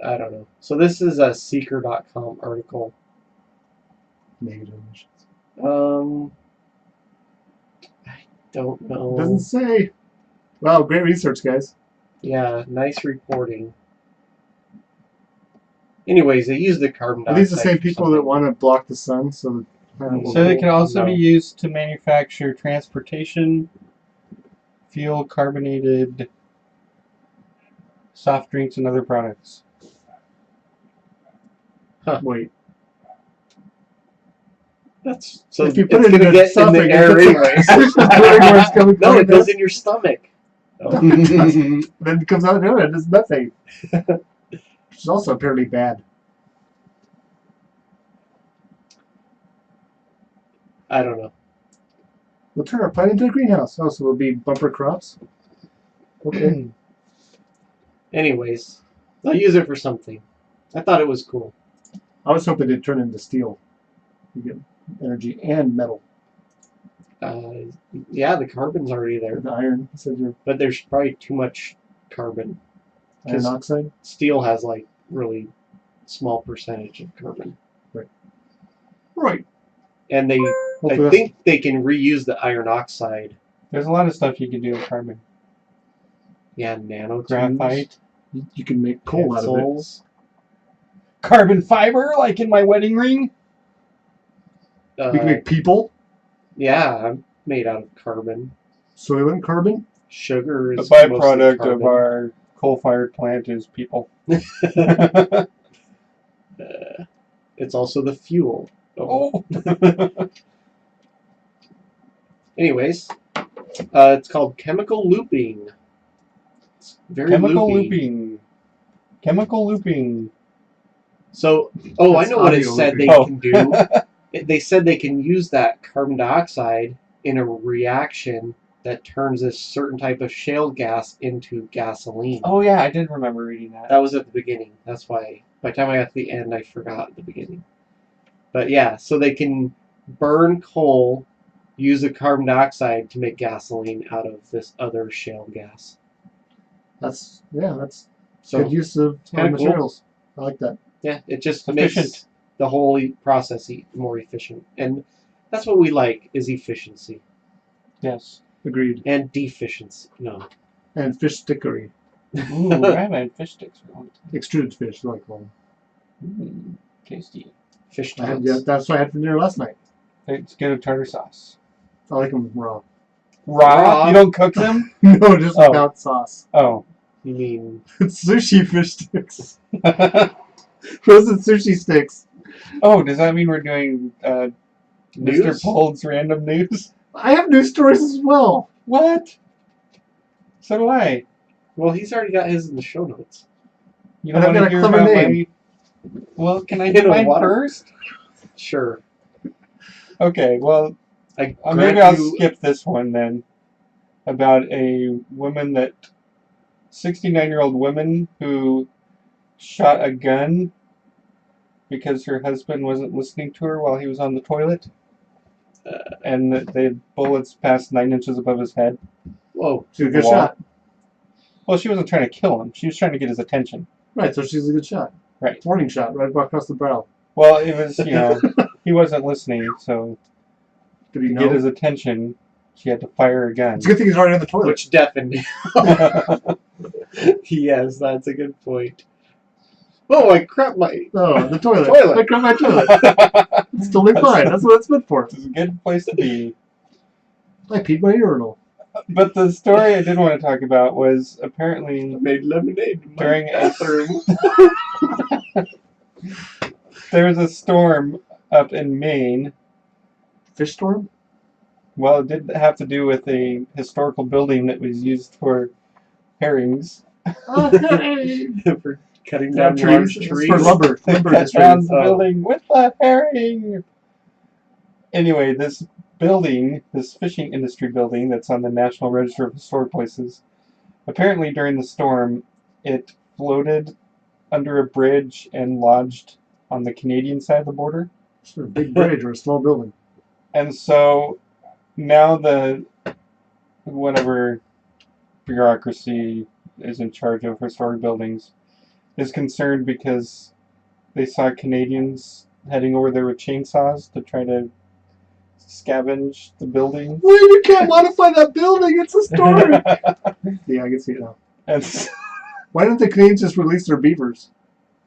I don't know. So this is a Seeker.com article. Negative emissions. I don't know. Doesn't say. Wow, great research, guys. Yeah, nice reporting. Anyways, they use the carbon Are dioxide. these the same for people something. that want to block the sun? So, So they can also No. be used to manufacture transportation, fuel, carbonated soft drinks, and other products. wait. That's so. If you put it's it in gonna a get in stomach, the air anyways. No, it goes in your stomach. Oh. Then it comes out there and it's methane. Which is also apparently bad. I don't know. We'll turn our planet into a greenhouse. Oh, so we'll be bumper crops. Okay. Anyways, I'll use it for something. I thought it was cool. I was hoping it'd turn into steel. You get energy and metal. Yeah, the carbon's already there, The iron. You said your but there's probably too much carbon. iron oxide. Steel has like really small percentage of carbon, Right. and I Hopefully think they can reuse the iron oxide. There's a lot of stuff you can do with carbon. Yeah, nanotubes, Graphite. you can make coal out of it. pencils. Carbon fiber, like in my wedding ring. You can make people. Yeah, I'm made out of carbon. Soylent carbon. Sugar The is mostly byproduct of carbon. our coal-fired plant is people. It's also the fuel. Oh. Anyways, it's called chemical looping. It's very Chemical loopy. looping. Chemical looping. So, I It's know what it audio said looping. they Oh. can do. They said they can use that carbon dioxide in a reaction that turns a certain type of shale gas into gasoline. Oh yeah, I did remember reading that. That was at the beginning. That's why by the time I got to the end, I forgot the beginning. But yeah, so they can burn coal, use the carbon dioxide to make gasoline out of this other shale gas. That's So good use of kinda cool. materials. I like that. yeah, it just Efficient. makes the whole process more efficient, and that's what we like is efficiency Yes. Agreed. and deficiency. No, And fish stickery. Ooh, I haven't had fish sticks for a long time. Extruded fish, I like them. Tasty. fish I had, tacos. that's what I had for dinner last night. It's good with tartar sauce. I like them raw. Raw? You don't cook them? No, just Oh. without sauce. Oh. You mean It's sushi fish sticks. Frozen sushi sticks. Oh, does that mean we're doing Mr. news? Pold's random news? I have news stories as well. What? So do I. Well, he's already got his in the show notes. You And don't I've want got to a hear clever about name. my... Well, can I In do a mine water- first? Sure. Okay, well, I maybe grant I'll you. skip this one then. About a woman 69-year-old woman who shot a gun because her husband wasn't listening to her while he was on the toilet. And the bullets passed 9 inches above his head. Whoa. She's a The good wall. shot. Well, she wasn't trying to kill him. She was trying to get his attention. Right, so she's a good shot. Right. Warning shot, right across the brow. Well, it was, he wasn't listening, so Did he to know? get his attention, she had to fire a gun. It's a good thing he's already on the toilet. Which deafened. Yes, that's a good point. Oh, I crap my. Oh, the toilet. Toilet. I grabbed my toilet. It's totally fine. That's what it's meant for. It's a good place to be. I peed my urinal. But the story I did want to talk about was apparently I made lemonade in my During a- bathroom. there was a storm up in Maine. Fish storm? Well, it did have to do with a historical building that was used for herrings. Oh, hey. For cutting Down down trees. large It's trees. for lumber. They Lumber cut down industries. the building with a herring. Anyway, this building, this fishing industry building that's on the National Register of Historic Places, apparently during the storm, it floated under a bridge and lodged on the Canadian side of the border. Sort of big bridge or a small building. And so now the whatever bureaucracy is in charge of historic buildings is concerned because they saw Canadians heading over there with chainsaws to try to scavenge the building. Well, you can't modify that building. It's historic. Yeah, I can see it now. And so, Why don't the Canadians just release their beavers?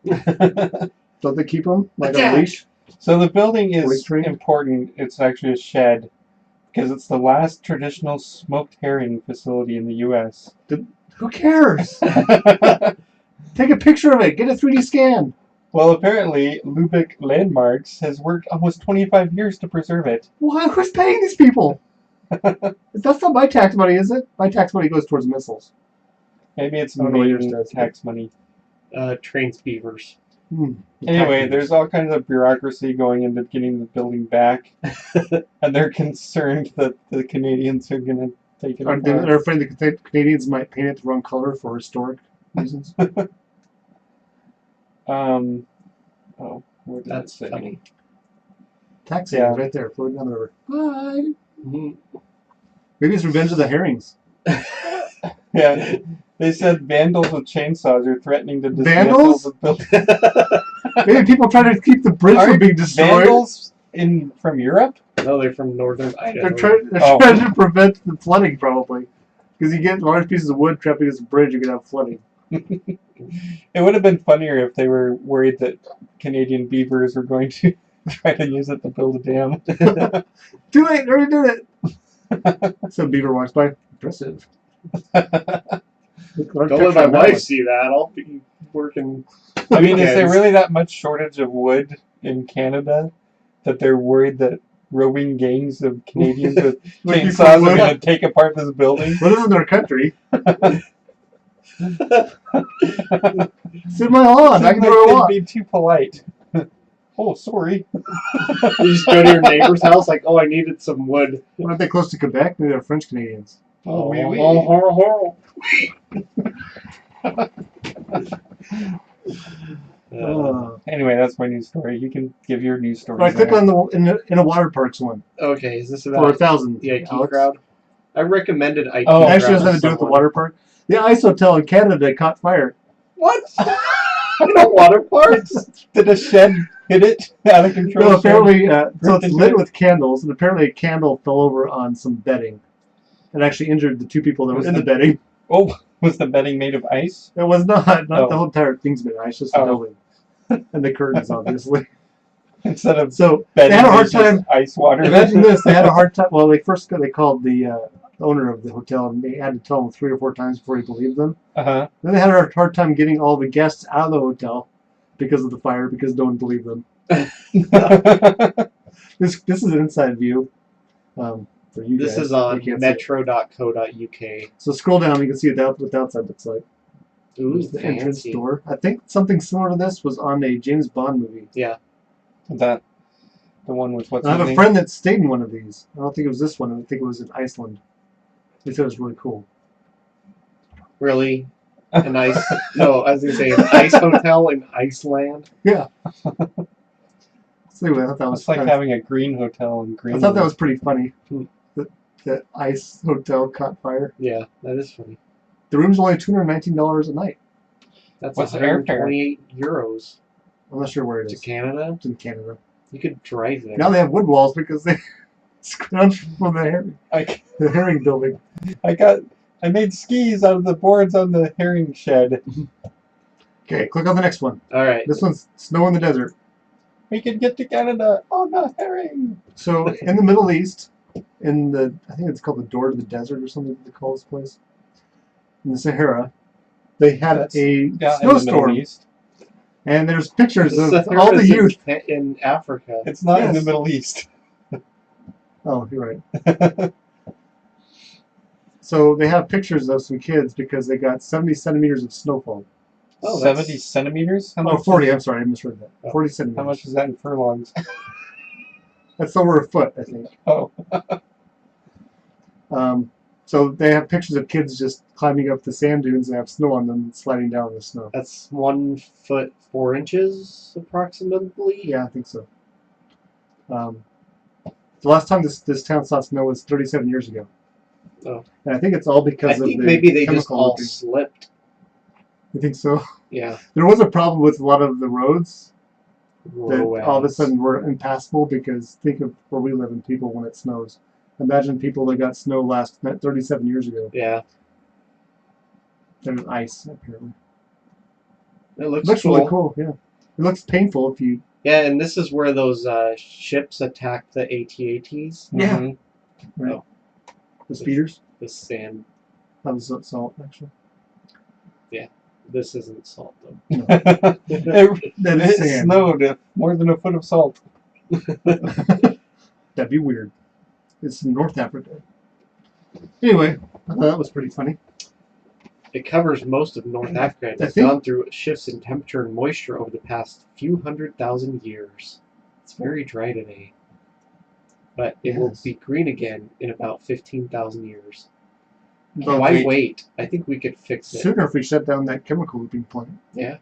Don't they keep them like on a leash? so the building is Restrained? important. It's actually a shed because it's the last traditional smoked herring facility in the U.S. Who cares? Take a picture of it. Get a 3D scan. Well, apparently, Lubeck Landmarks has worked almost 25 years to preserve it. Why? Who's paying these people? That's not my tax money, is it? My tax money goes towards missiles. Maybe it's I don't know what yours Maine does, tax money. Trains beavers. Anyway, there's all kinds of bureaucracy going into getting the building back, and they're concerned that the Canadians are going to take it Are they apart. they're afraid the Canadians might paint it the wrong color for historic reasons? Oh, where did That's it say? funny. Tax Yeah. savings right there, floating down the river. Bye. Mhm. Maybe it's Revenge of the Herrings. Yeah, they said vandals with chainsaws are threatening to dismantle Vandals? the building. Maybe people trying to keep the bridge from Aren't being destroyed. vandals from Europe? No, they're from northern Idaho. They're Oh. trying to prevent the flooding, probably. Because you get large pieces of wood trapped against a bridge, you can have flooding. It would have been funnier if they were worried that Canadian beavers were going to try to use it to build a dam. Too late, already did it. Some beaver walks by. Impressive. Don't let my wife see that. I'll be working. I mean, is there weekends. really that much shortage of wood in Canada that they're worried that roving gangs of Canadians with Looking for chainsaws are wood? going to take apart this building? Well, this is their country. It's in my lawn. I can do what I They'd want. be too polite. Oh, sorry. You just go to your neighbor's house, like, oh, I needed some wood. Aren't they close to Quebec? Maybe they're French Canadians. Oh, oui, oui. Anyway, that's my news story. You can give your news story. Right, click on the in a water parks one Okay, is this for about 1,000. the IT Alex. crowd? I recommended IT Oh. It crowd. actually doesn't have to do with the water park. The ice hotel in Canada caught fire. What? Water parks? Did a shed hit it out of control? No, apparently, so Ripped it's into lit it? with candles, and apparently a candle fell over on some bedding, and actually injured the two people that were Was in the the- bedding. Oh, was the bedding made of ice? It was not the Oh. whole entire thing's made of ice, just the Oh. building and the curtains, obviously. Instead of So bedding, they had a hard it's just time. ice water. Imagine this: they had a hard time. Well, they called the owner of the hotel, and they had to tell him 3 or 4 times before he believed them. Uh-huh. Then they had a hard time getting all the guests out of the hotel because of the fire, because no one believed them. This is an inside view for you guys. This is on You can't see it. metro.co.uk. So scroll down, you can see what the outside looks like. Ooh, There's the entrance fancy. door. I think something similar to this was on a James Bond movie. That, the one with what's I have his a name? friend that stayed in one of these. I don't think it was this one. I think it was in Iceland. They said it was really cool. Really? An ice? No, I was going to say an ice hotel in Iceland. Yeah. So anyway, I thought that was It's like kinda- having a green hotel in I Greenland. thought that was pretty funny. Hmm. The ice hotel caught fire. Yeah, that is funny. The room's only $219 a night. That's What's the airfare? 128 euros I'm not sure where it to is. Canada. It's in Canada. You could drive there. Now they have wood walls because they scrounged from I the herring building. I made skis out of the boards on the herring shed. Okay, click on the next one. All right. This one's snow in the desert. We can get to Canada on the herring. So in the Middle East, I think it's called the Door to the Desert or something they call this place. In the Sahara, they had That's a Yeah, in the Middle snowstorm, East. and there's pictures of Sahara all the is youth. in Africa. It's not in the Yes. Middle East. Oh, you're right. So they have pictures of some kids because they got 70 centimeters of snowfall. Oh, 70 centimeters? How Oh, much 40. is- I'm sorry, I misread that. Oh. 40 How centimeters. much is that in furlongs? That's over a foot, I think. Oh. So they have pictures of kids just climbing up the sand dunes and have snow on them and sliding down in the snow. That's 1 foot 4 inches approximately. Yeah, I think so. The last time this town saw snow was 37 years ago. Oh. And I think it's all I because of think the maybe they just chemical all looping. slipped. You think so? Yeah. There was a problem with a lot of the roads that all of a Roads. sudden were impassable because think of where we live in people when it snows. Imagine people that got snow 37 years ago. Yeah. And ice, apparently. It looks, It looks cool. really cool, yeah. It looks painful if you... Yeah, and this is where those ships attacked the AT-ATs. Yeah. Mhm. Right. Oh. The speeders. The sand. That was salt, actually. This isn't salt, though. it That is it sand. snowed more than a foot of salt. That'd be weird. It's in North Africa. Anyway, I thought that was pretty funny. It covers most of North Africa and I has think- gone through shifts in temperature and moisture over the past few 100,000 years. It's very dry today. But it will Yes. be green again in about 15,000 years. But Why wait? I think we could fix it. sooner if we shut down that chemical looping plant. Yeah.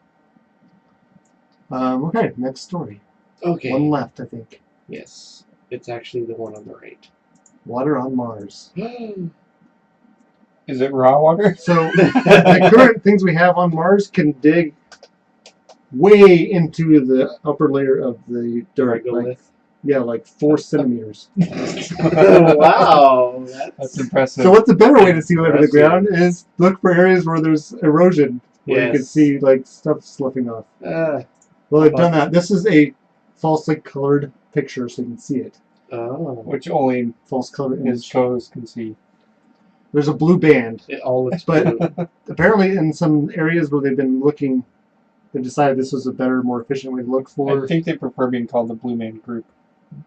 Okay, next story. Okay. One left, I think. Yes. It's actually the one on the right. Water on Mars. Is it raw water? So the current things we have on Mars can dig way into the upper layer of the dirt. Like, yeah, like 4 centimeters. Wow. That's impressive. So what's a better way to see under the Impressive. ground is look for areas where there's erosion, where you can Yes. see like stuff slipping off. Uh, Well, they've done that. This is a falsely colored picture, so you can see it. oh. Which only False colored his image. toes can see. There's a blue band. It all looks But- blue. Apparently, in some areas where they've been looking, they've decided this was a better, more efficient way to look for. I think they prefer being called the Blue Man Group.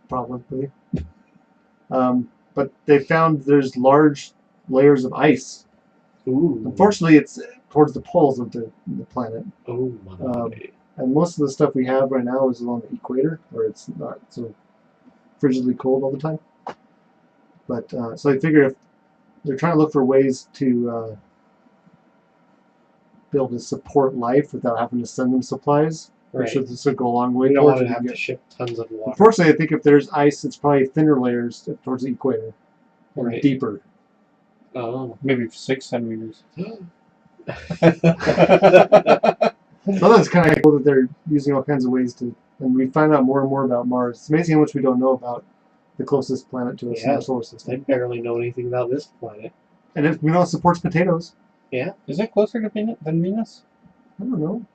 Probably. But they found there's large layers of ice. Ooh. Unfortunately, it's towards the poles of the planet. Oh my. And most of the stuff we have right now is along the equator, where it's not so frigidly cold all the time. But so they figure if they're trying to look for ways to be able to support life without having to send them supplies, Right. which this would go a long way We don't towards want to it. have to ship tons of water. Unfortunately, I think if there's ice, it's probably thinner layers towards the equator, or Right. deeper. Oh. Maybe 6 centimeters. So that's kind of cool that they're using all kinds of ways to, and we find out more and more about Mars. It's amazing how much we don't know about the closest planet to us in Yeah. our solar I system. barely know anything about this planet. And if we know it supports potatoes, Is it closer to than Venus? I don't know.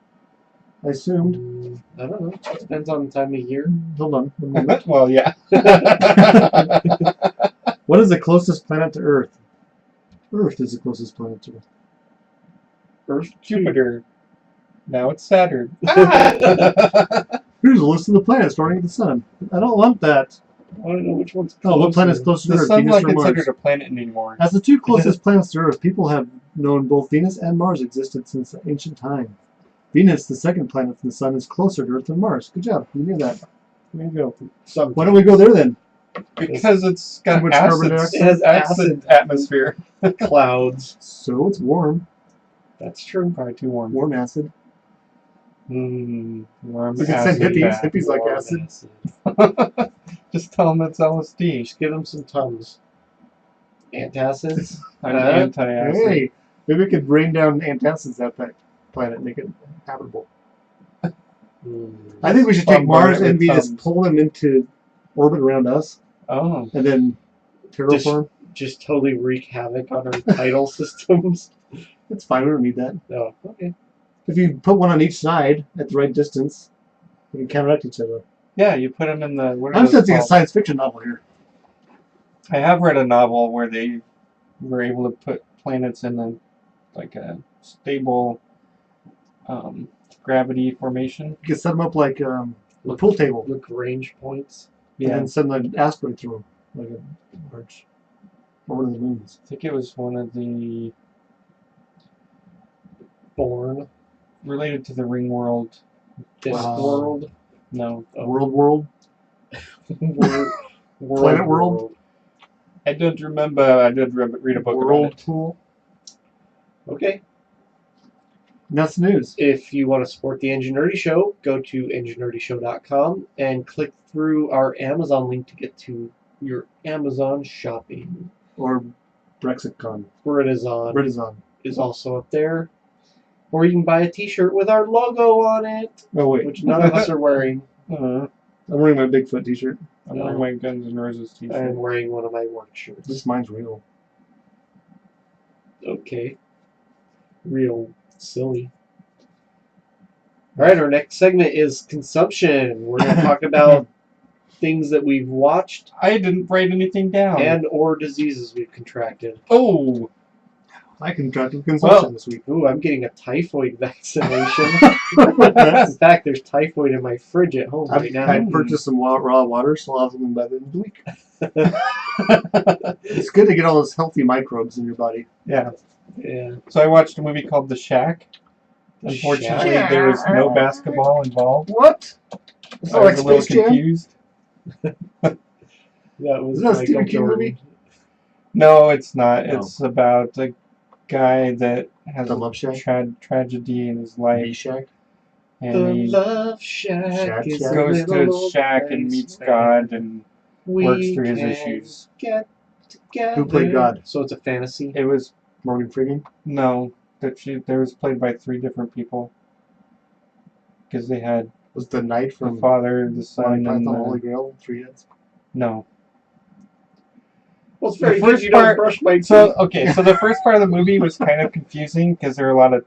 I assumed. I don't know. Depends on the time of year. Hold on. 1 moment. Well, yeah. What is the closest planet to Earth? Earth is the closest planet to Earth. Earth, Jupiter. Now it's Saturn. Here's a list of the planets starting with the Sun. I don't want that. I don't know which one's Oh, closer. what planet's closer to The Earth? sun's Venus not or Mars? considered a planet anymore. As the two closest planets to Earth, people have known both Venus and Mars existed since ancient time. Venus, the second planet from the Sun, is closer to Earth than Mars. Good job. You knew that. There you go. Some Why don't we go there then? Because it's got Too much carbon acid, dioxide? It has acid atmosphere. clouds. So it's warm. That's true. Probably too warm. Warm acid. Warm We could send acid hippies. bath. Hippies like Warm acid. Just tell them it's LSD. Just give them some Tums. Antacids. I'm Uh, anti-acid. Hey, maybe we could rain down antacids at that planet and make it habitable. I think we should take Bombard Mars it with and Venus, thumbs. pull them into orbit around us, Oh. and then terraform. Just totally wreak havoc on our tidal systems. It's fine. We don't need that. No. Okay. If you put one on each side at the right distance, they can counteract each other. Yeah, you put them in the... What are I'm those sensing a called? science fiction novel here. I have read a novel where they were able to put planets in a stable gravity formation. You can set them up like a pool table, Lagrange points. and then send an asteroid through them, like a large, or one of the moons. I think it was one of the Born. related to the ring world. Discworld. No, Oh. World. World. Planet World? I don't remember. I did read a book about it. Whirlpool. Okay. And that's the news. If you want to support the Enginerdy Show, go to enginerdyshow.com and click through our Amazon link to get to your Amazon shopping. Or BrexitCon. Britazon is also up there. Or you can buy a t-shirt with our logo on it, Oh, wait. which none of us are wearing. Uh, I'm wearing my Bigfoot t-shirt. I'm wearing my Guns N' Roses t-shirt. I'm wearing one of my work shirts. This mine's real. Okay. Real silly. Alright, our next segment is consumption. We're going to talk about things that we've watched I didn't write anything down. and or diseases we've contracted. Oh, I contracted consumption Well- this week. Ooh, I'm getting a typhoid vaccination. In fact, there's typhoid in my fridge at home right now. I purchased some raw water, so I'll have something by the end of the week. It's good to get all those healthy microbes in your body. yeah. Yeah. So I watched a movie called The Shack. Unfortunately, Shack? there was no basketball involved. What? It's I not like was a little Space Jam? confused. That was Is that a Michael Stephen King Jordan. movie? No, it's not. No. It's about a guy that has The a Love Shack? tragedy in his life, Shack? and The he Love Shack Shack is Shack? a goes to little his shack and meets basement. God and We works through his can issues. Get together. Who played God? So it's a fantasy. It was Morgan Freeman? no, there was played by 3 different people because they had Was the knight the from father, the Monty son, Python, and Holy Grail? 3 heads? no. Well, it's The very first good you don't part- brush my teeth. So okay, so the first part of the movie was kind of confusing because there were a lot of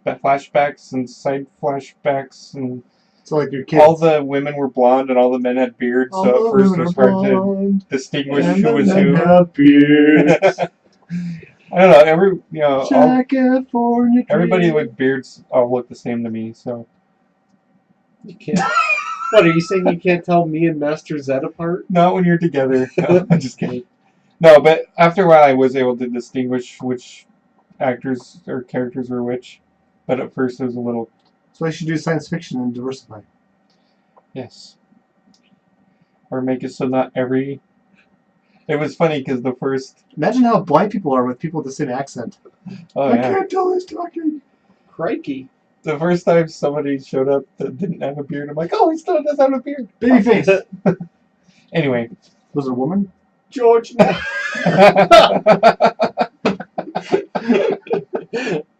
flashbacks and side flashbacks, and So like your kids. all the women were blonde and all the men had beards. All So the at first it women was are hard to blonde, distinguish and who the was men who. have beards. I don't know. All, California everybody dream. with beards all look the same to me. So You can't. What are you saying? You can't tell me and Master Zed apart? not when you're together. No, I'm just kidding. No, but after a while, I was able to distinguish which actors or characters were which. But at first, it was a little So I should do science fiction and diversify. yes, or make it so not every. It was funny because the first. Imagine how blind people are with people with the same accent. Oh I yeah. can't tell who's talking. Crikey. The first time somebody showed up that didn't have a beard, I'm like, oh, he still does have a beard. Babyface. Anyway. Was it a woman? George.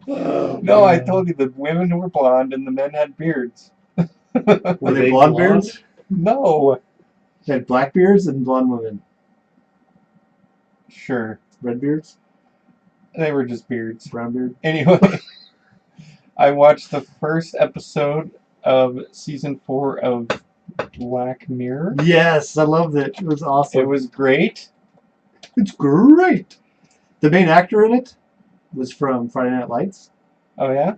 No, I told you the women were blonde and the men had beards. Were they blonde beards? No. They had black beards and blonde women. Sure. Red beards? They were just beards. Brown beard? Anyway, I watched the first episode of season 4 of Black Mirror. Yes, I loved it. It was awesome. It was great. It's great. The main actor in it was from Friday Night Lights. Oh, yeah?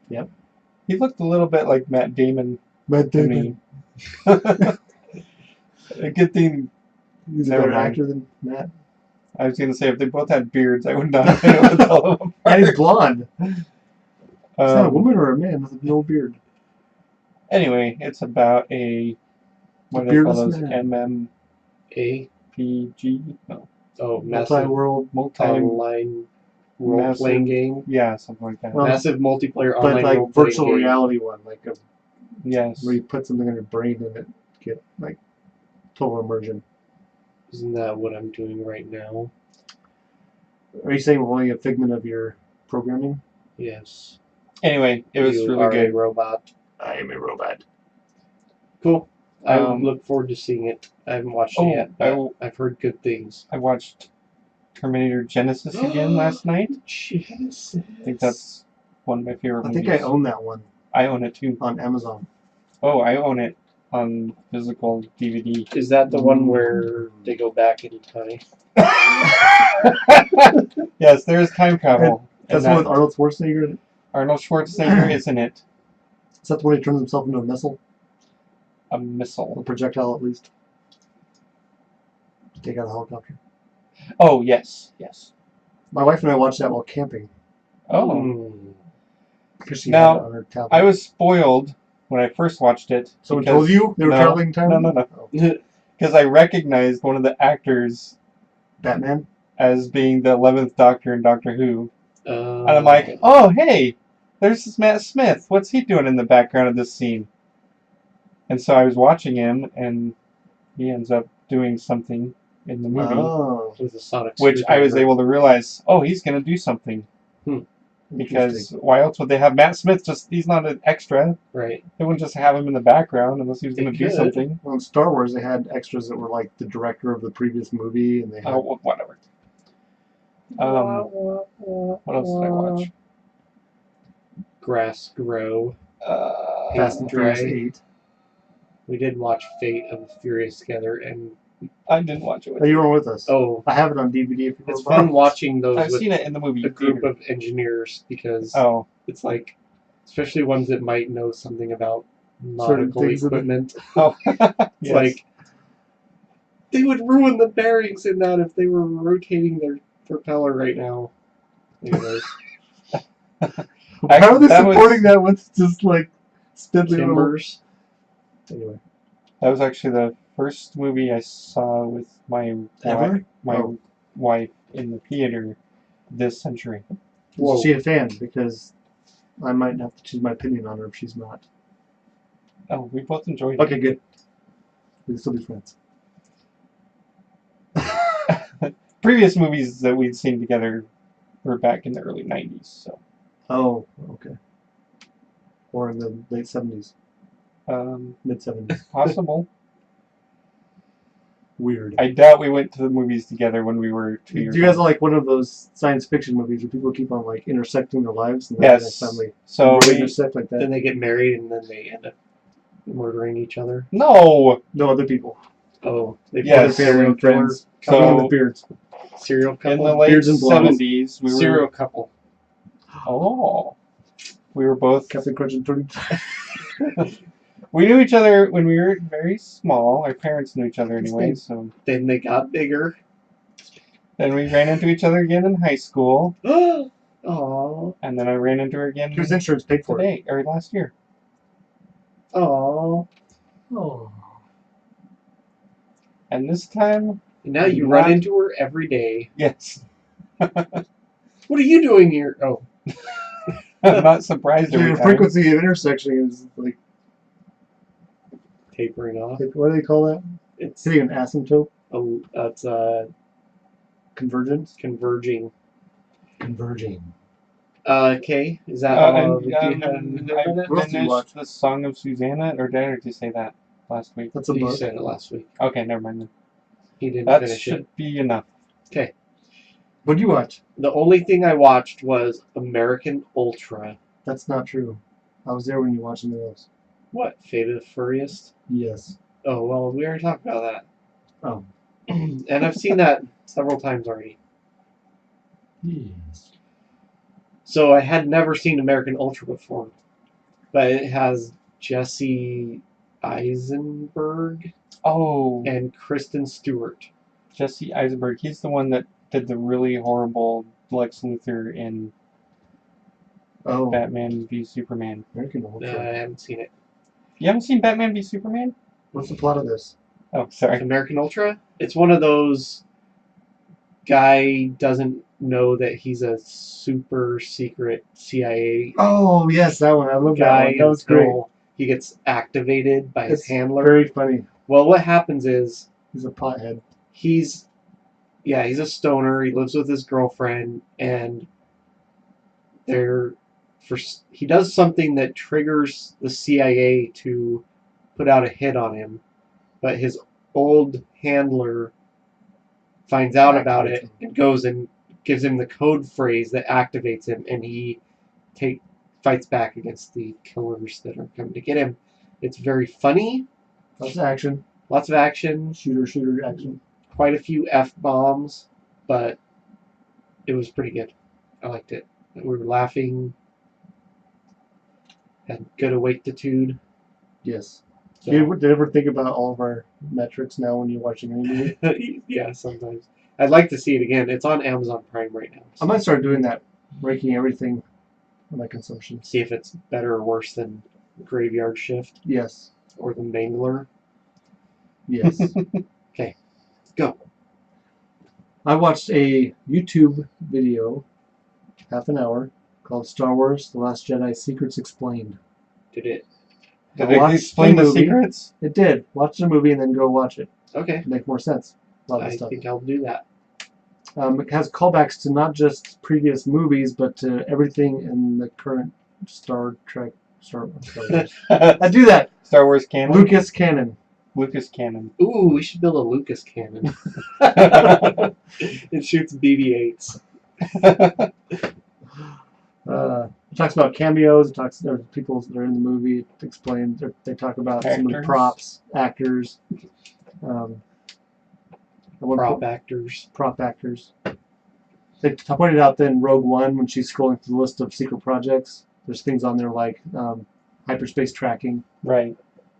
Yep. He looked a little bit like Matt Damon Matt to me. A good thing. He's a Never better mind. actor than Matt. I was going to say, if they both had beards, I would not have been able to tell them apart. And he's blonde. Is that a Um, woman or a man with no beard? Anyway, it's about a what A do they call beardless those? man. MMPG? No, Massive Multi-world. multi. online role-playing Massive- game. Yeah, something like that. Well, Massive multiplayer But online like role-playing virtual game. reality one, like Yes. where you put something in your brain and it get like total immersion. Isn't that what I'm doing right now? Are you saying we're only a figment of your programming? Yes. Anyway, it was You really are good. a robot. I am a robot. Cool. I Um, look forward to seeing it. I haven't watched Oh, it yet, but I've heard good things. I watched Terminator Genesis again last night. Genesis. I think that's one of my favorite I movies. think I own that one I own it too. on Amazon. Oh, I own it on physical DVD. Is that the one where they go back in time? Yes, there is time travel. That's the one with Arnold Schwarzenegger in it. Arnold Schwarzenegger is in it. Is that the one he turns himself into a missile? A A missile. projectile, at least. Take out a helicopter. Oh, yes. Yes. My wife and I watched that while camping. Oh. Hmm. Because she Now, had it on her tablet. I was spoiled when I first watched it. Someone because- told you they were no, traveling in time? No. Oh. Because I recognized one of the actors Batman? as being the 11th Doctor in Doctor Who. And And I'm like, oh, hey, there's this Matt Smith. What's he doing in the background of this scene? And so I was watching him, and he ends up doing something in the movie, Oh. with a sonic which I was screwdriver. able to realize, oh, he's going to do something. Because why else would they have Matt Smith? He's not an extra. Right. They wouldn't just have him in the background unless he was They going to do could. something. Well, in Star Wars, they had extras that were like the director of the previous movie, and they had. Oh, well, whatever. What else did I watch? Grass Grow. Fast and Furious Dry. 8. We did watch Fate of the Furious together, and I didn't watch it with Oh, you weren't with us. oh, I have it on DVD. If you it's want to fun watching those I've with seen it in the movie a group theater. of engineers because Oh, it's like, especially ones that might know something about Certain nautical things in the- equipment. oh, It's yes. like they would ruin the bearings in that if they were rotating their propeller right now. Anyways, Why are they that was- supporting that with just like spindly little? timbers. Anyway, That was actually the first movie I saw with my Ever? wife in the theater this century. Whoa. Is she a fan? Because I might have to choose my opinion on her if she's not. Oh, we both enjoyed Okay, good. We can still be friends. it. Previous movies that we'd seen together were back in the early 90s, so Oh, okay. Or in the late 70s, mid 70s. possible. Weird. I doubt we went to the movies together when we were 2 Do years you guys old. like one of those science fiction movies where people keep on like intersecting their lives and then Yes. they finally So really we, intersect like then that? they get married and then they end up murdering each other. no. No other people. Oh, they Yes. play serial killer Friends. So- Couple with beards. serial In couple. the late Beards and blondes. 70s, we serial were couple. we were both Captain Crunch and Turning. we knew each other when we were very small. Our parents knew each other anyway, Thanks. so Then they got bigger. then we ran into each other again in high school, Aww. and then I ran into her again Whose insurance paid for it? today or last year. Aww. Oh. And this time, And now you run into her every day. yes, What are you doing here? Oh, I'm not surprised So every your time. frequency of intersection is like, tapering off. what do they call that? It's Hitting an asymptote? it's Convergence? converging. Converging. Okay, is that all? I What else did you watch? finished the Song of Susanna, or did I already say that last week? That's a You book. said it last week. Okay, never mind then. He didn't That finish should it. be enough. Okay. What'd you watch? The only thing I watched was American Ultra. That's not true. I was there when you watched something else. What? Fate of the Furriest? Yes. Oh, well, we already talked about that. Oh. And I've seen that several times already. Yes. So I had never seen American Ultra before. But it has Jesse Eisenberg Oh, and Kristen Stewart. Jesse Eisenberg. He's the one that did the really horrible Lex Luthor in Oh, Batman v Superman. American I Ultra. haven't seen it. You haven't seen Batman v Superman? What's the plot of this? Oh, sorry. American Ultra? It's one of those guy doesn't know that he's a super secret CIA Oh, yes, that one. I love that guy one. That was great. until he gets activated by his It's handler. very funny. Well, what happens is He's a pothead. he's a stoner. He lives with his girlfriend, and he does something that triggers the CIA to put out a hit on him, but his old handler finds out about it and goes and gives him the code phrase that activates him, and he fights back against the killers that are coming to get him. It's very funny, Lots of action. lots of action, Shooter action. quite a few F-bombs, but it was pretty good. I liked it. We were laughing, had good awakitude. Yes. So, Did you ever think about all of our metrics now when you're watching any movie? yeah, sometimes. I'd like to see it again. It's on Amazon Prime right now. I might start doing that, ranking everything on my consumption. See if it's better or worse than Graveyard Shift Yes. or The Mangler. Yes. Go. I watched a YouTube video, half an hour, called Star Wars: The Last Jedi Secrets Explained. Did it? Did it explain the secrets? It did. Watch the movie and then go watch it. Okay. It'll make more sense. A lot of I stuff. think I'll do that. It has callbacks to not just previous movies, but to everything in the current Star Wars. I do that. Star Wars canon? Lucas canon. Lucas canon. Ooh, we should build a Lucas cannon. It shoots BB-8s. It talks about cameos. There's people that are in the movie. It explains. They talk about some of the props, actors. Prop actors. Prop actors. They pointed out that in Rogue One, when she's scrolling through the list of secret projects, there's things on there like hyperspace tracking. Right.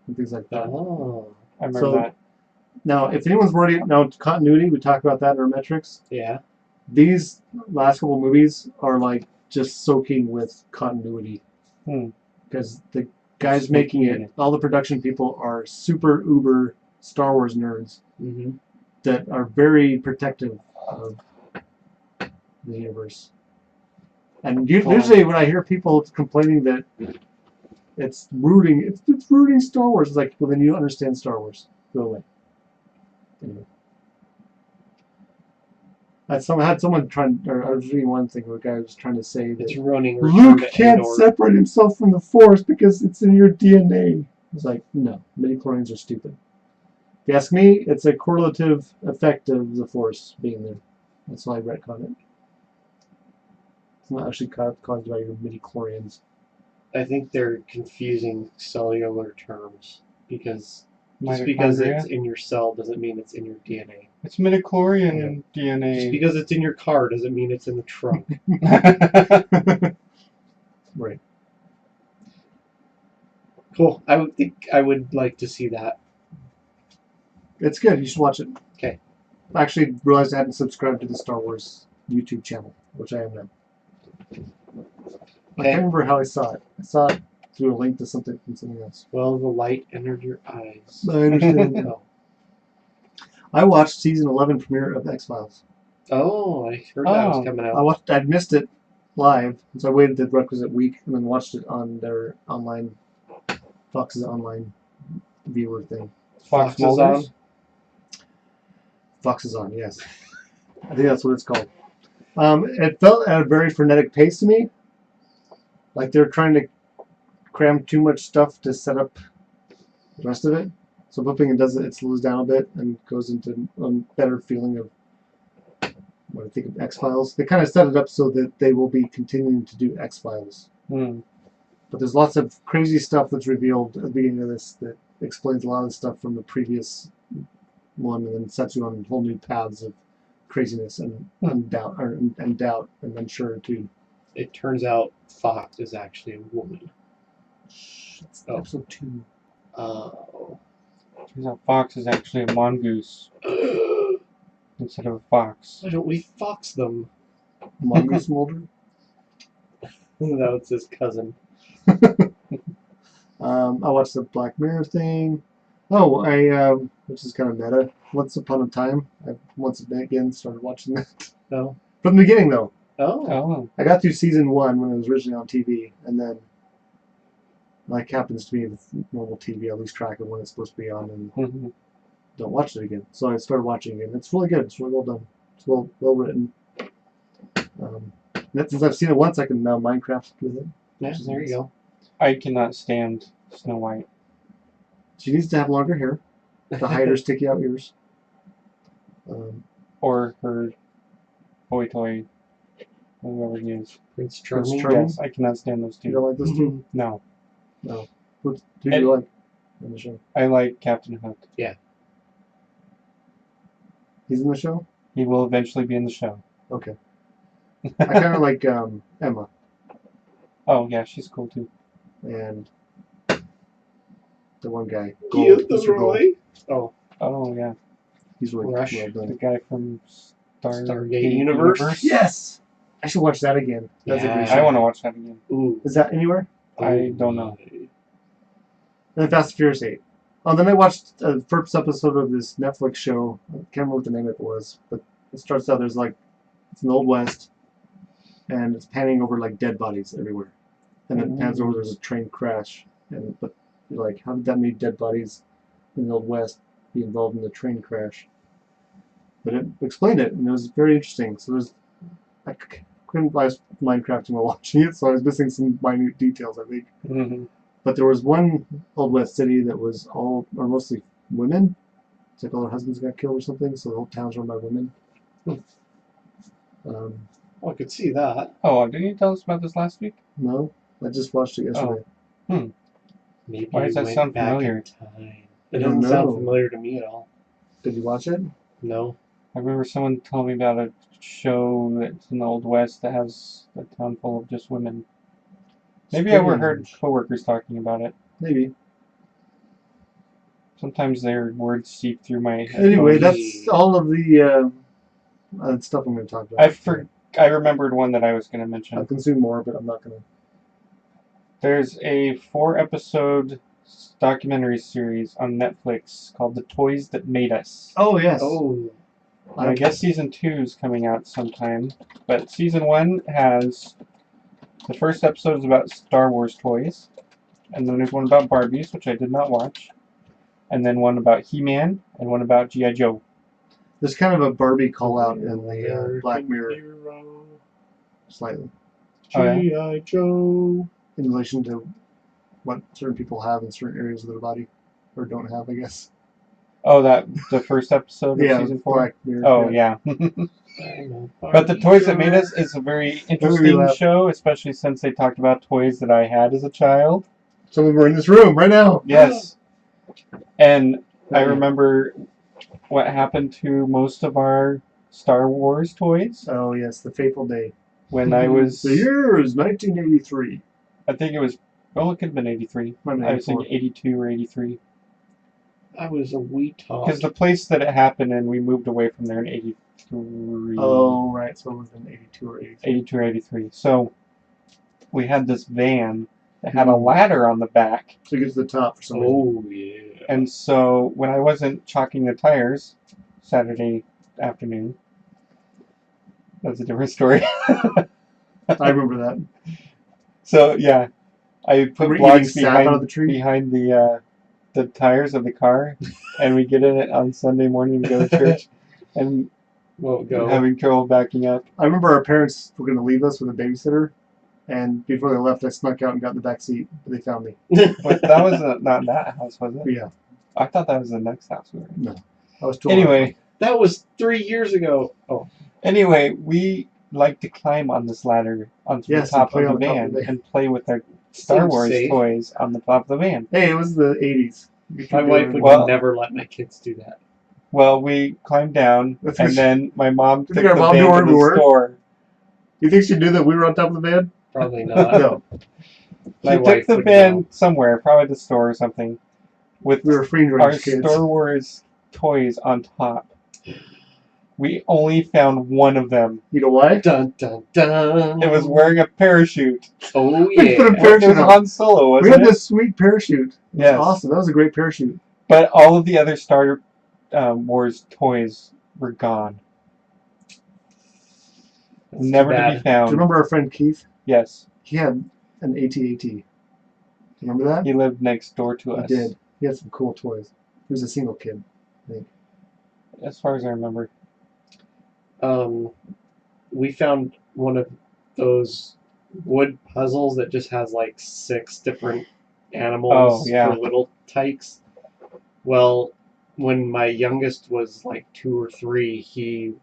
And things like that. Oh. I remember that. Now, if anyone's worried, now continuity, we talk about that in our metrics. Yeah. These last couple movies are like just soaking with continuity. Because the guys making it, all the production people are super uber Star Wars nerds that are very protective of the universe. And usually when I hear people complaining that it's rooting Star Wars, it's like, well, then you don't understand Star Wars. Go away. Anyway. I had someone trying, or I was reading one thing where a guy was trying to say that it's running Luke can't separate himself from the Force because it's in your DNA. It's like, no, midi-chlorians are stupid. If you ask me, it's a correlative effect of the Force being there. That's why I retcon it. It's not actually caused by your midi-chlorians. I think they're confusing cellular terms because just because it's in your cell doesn't mean it's in your DNA. It's midichlorian DNA. Just because it's in your car doesn't mean it's in the trunk. Right. Cool. I would think I would like to see that. It's good. You should watch it. Okay. I actually realized I hadn't subscribed to the Star Wars YouTube channel, which I am now. I can't remember how I saw it. I saw it through a link to something from something else. Well, the light entered your eyes. I understand now. I watched season 11 premiere of X-Files. Oh, I heard that was coming out. I'd missed it live, so I waited the requisite week and then watched it on their Fox's online viewer thing. Fox is on? Fox is on, yes. I think that's what it's called. It felt at a very frenetic pace to me. Like they're trying to cram too much stuff to set up the rest of it. So I'm hoping it slows down a bit and goes into a better feeling of what I think of X-Files. They kind of set it up so that they will be continuing to do X-Files. But there's lots of crazy stuff that's revealed at the beginning of this that explains a lot of the stuff from the previous one and then sets you on whole new paths of craziness and doubt and uncertainty. It turns out Fox is actually a woman. It's episode 2. Oh. Turns out Fox is actually a mongoose instead of a fox. Why don't we fox them? Mongoose Mulder? No, it's his cousin. I watched the Black Mirror thing. Oh, which is kind of meta. Once Upon a Time. I once again started watching that. Oh. From the beginning, though. Oh. I got through season 1 when it was originally on TV, and then, like happens to me with normal TV, I lose track of when it's supposed to be on and don't watch it again. So I started watching it, and it's really good. It's really well done. It's well written. Since I've seen it once, I can now Minecraft with it. Yeah, there you go. I cannot stand Snow White. She needs to have longer hair to hide her sticky out ears. Or her boy toy, whoever he is. Prince Charming? Yes, I cannot stand those two. You don't like those two? No. No. Who do you like in the show? I like Captain Hook. Yeah. He's in the show? He will eventually be in the show. Okay. I kind of like Emma. Oh, yeah, she's cool too. And the one guy. Mr. Gold. Oh. Oh, yeah. He's really Rush. well done. The guy from Stargate Universe? Yes! I should watch that again. That's a great show. I want to watch that again. Ooh. Is that anywhere? I don't know. And then Fast and Furious 8. Oh, then I watched the first episode of this Netflix show. I can't remember what the name of it was, but It starts out it's in the Old West, and it's panning over like dead bodies everywhere, and then it pans over. There's a train crash, but you're like, how did that many dead bodies in the Old West be involved in the train crash? But it explained it, and it was very interesting. So I couldn't buy Minecraft while watching it, so I was missing some minute details, I think. Mm-hmm. But there was one Old West city that was mostly women. It's like all their husbands got killed or something, so the whole town's run by women. I could see that. Oh, didn't you tell us about this last week? No, I just watched it yesterday. Maybe Why does that sound familiar? It I don't doesn't sound know. familiar to me at all. Did you watch it? No. I remember someone told me about a show that's in the Old West that has a town full of just women. Maybe I heard coworkers talking about it. Maybe. Sometimes their words seep through my head. Anyway, that's all of the stuff I'm going to talk about. I remembered one that I was going to I'll mention. consume more, but I'm not going to. There's a 4-episode documentary series on Netflix called The Toys That Made Us. Oh, yes. Oh. And I guess season 2 is coming out sometime. But season 1 has... The first episode is about Star Wars toys. And then there's one about Barbies, which I did not watch. And then one about He-Man, and one about G.I. Joe. There's kind of a Barbie call-out in the Black Mirror. Slightly. G.I. Joe. In relation to what certain people have in certain areas of their body. Or don't have, I guess. Oh, the first episode of season 4? Black Mirror. Oh, yeah. But The Toys That Made Us is a very interesting show, especially since they talked about toys that I had as a child. Some of them are in this room right now. Yes. And I remember what happened to most of our Star Wars toys. Oh, yes, the fateful day. When I was... The year is 1983. I think it was... Well, it could have been 83. I was thinking 82 or 83. I was a wee tot. Because the place that it happened in, we moved away from there in 83. Oh, right. So it was in 82 or 83. 82 or 83. So we had this van that had a ladder on the back. So you get to the top for some reason. Oh, yeah. And so when I wasn't chalking the tires Saturday afternoon, that's a different story. I remember that. So yeah, I put blocks behind the tires of the car, and we get in it on Sunday morning to go to church, and having trouble backing up. I remember our parents were going to leave us with a babysitter, and before they left, I snuck out and got in the back seat, but they found me. But that was not that house, was it? Yeah. I thought that was the next house we were in. No. I was told. Anyway. That was 3 years ago. Oh. Anyway, we like to climb on this ladder onto the top of the van and play with our Star Wars toys on the top of the van. Hey, it was the 80s. My wife would never let my kids do that. Well, we climbed down, and then my mom took the van to the store. You think she knew that we were on top of the van? Probably not. No. She took the van somewhere, probably the store or something, with our Star Wars toys on top. We only found one of them. You know why? Dun, dun, dun. It was wearing a parachute. Oh, yeah. Put a parachute it was Han Solo, wasn't it? We had this sweet parachute. Yes. Awesome. That was a great parachute. But all of the other Star Wars toys were gone. Never to be found. Do you remember our friend Keith? Yes. He had an AT-AT. Do you remember that? He lived next door to us. He did. He had some cool toys. He was a single kid, I think. As far as I remember. We found one of those wood puzzles that just has like 6 different animals for little tykes. Well, when my youngest was like 2 or 3, he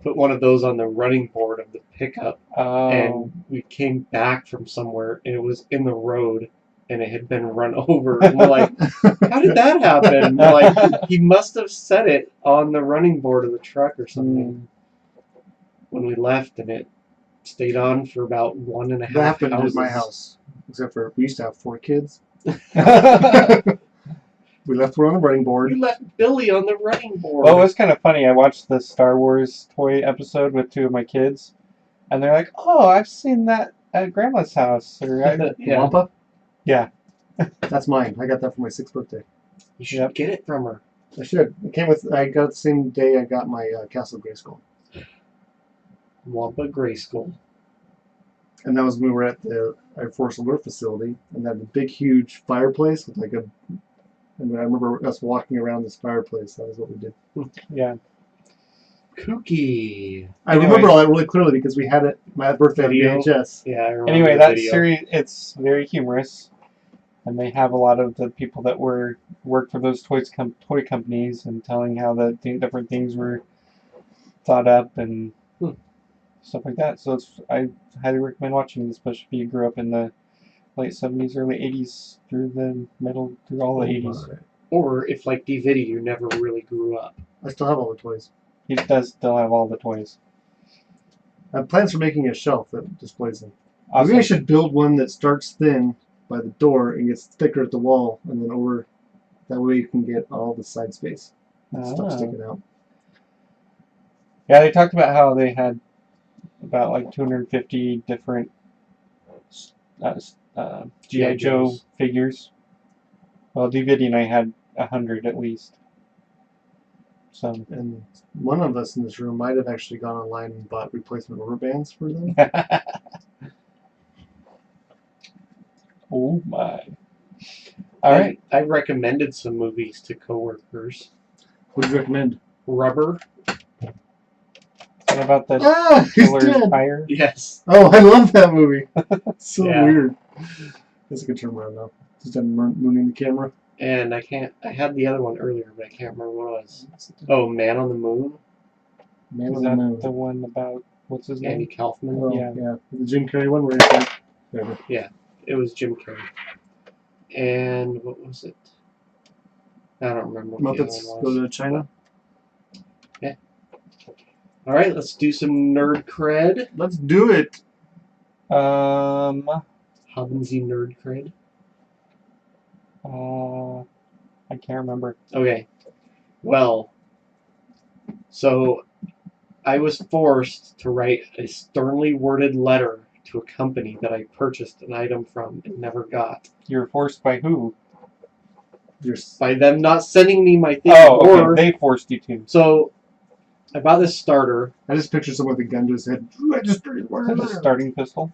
put one of those on the running board of the pickup, and we came back from somewhere, and it was in the road, and it had been run over. And we're like, how did that happen? We're like, he must have set it on the running board of the truck or something. When we left, and it stayed on for about 1.5 hours. That happened at my house, except for we used to have 4 kids. We left one on the running board. You left Billy on the running board. Well, it was kind of funny. I watched the Star Wars toy episode with 2 of my kids, and they're like, "Oh, I've seen that at Grandma's house." Or, Wampa? Yeah. That's mine. I got that for my 6th birthday. You should get it from her. I should. It came with. I got it the same day I got my Castle Grayskull, Wampa Grayskull. and that was when we were at the Air Force Alert facility, and they had a big, huge fireplace with like a. And I remember us walking around this fireplace. That was what we did. Yeah. Kooky. I Anyway. remember all that really clearly because we had it my birthday on Video? VHS. Yeah, I remember Anyway, the that video. series, it's very humorous. And they have a lot of the people that worked for those toy companies and telling how the different things were thought up and stuff like that. So I highly recommend watching this, especially if you grew up in the late 70s, early 80s, through all the 80s. Or if, like DVD, you never really grew up. I still have all the toys. He does still have all the toys. I have plans for making a shelf that displays them. Awesome. Maybe I should build one that starts thin by the door and gets thicker at the wall, and then over. That way you can get all the side space and stuff sticking out. Yeah, they talked about how they had about like 250 different G.I. Joe figures. Well, DVD and I had 100 at least. So. And one of us in this room might have actually gone online and bought replacement rubber bands for them. Oh my. Alright. I recommended some movies to coworkers. What do you recommend? Rubber. What about the He's Killer dead! Fire? Yes. Oh, I love that movie. It's so Yeah. weird. That's a good turn around now. Just I'm mooning the camera. And I had the other one earlier, but I can't remember what it was. Oh, Man on the Moon. Man Is on the that Moon. the one about, what's his Andy name? Kaufman. Oh, Yeah. yeah. The Jim Carrey one where he's like, whatever. It was Jim Carrey. And what was it? I don't remember what the other Muppets one Go was. to China. All right, let's do some nerd cred. Let's do it. Haben Sie nerd cred? I can't remember. Okay. Well, so I was forced to write a sternly worded letter to a company that I purchased an item from and never got. You were forced by who? By them not sending me my thing. Oh, or, okay. They forced you to. So I bought this starter. I just picture someone with a gun to his head. Registered. Is that a starting pistol?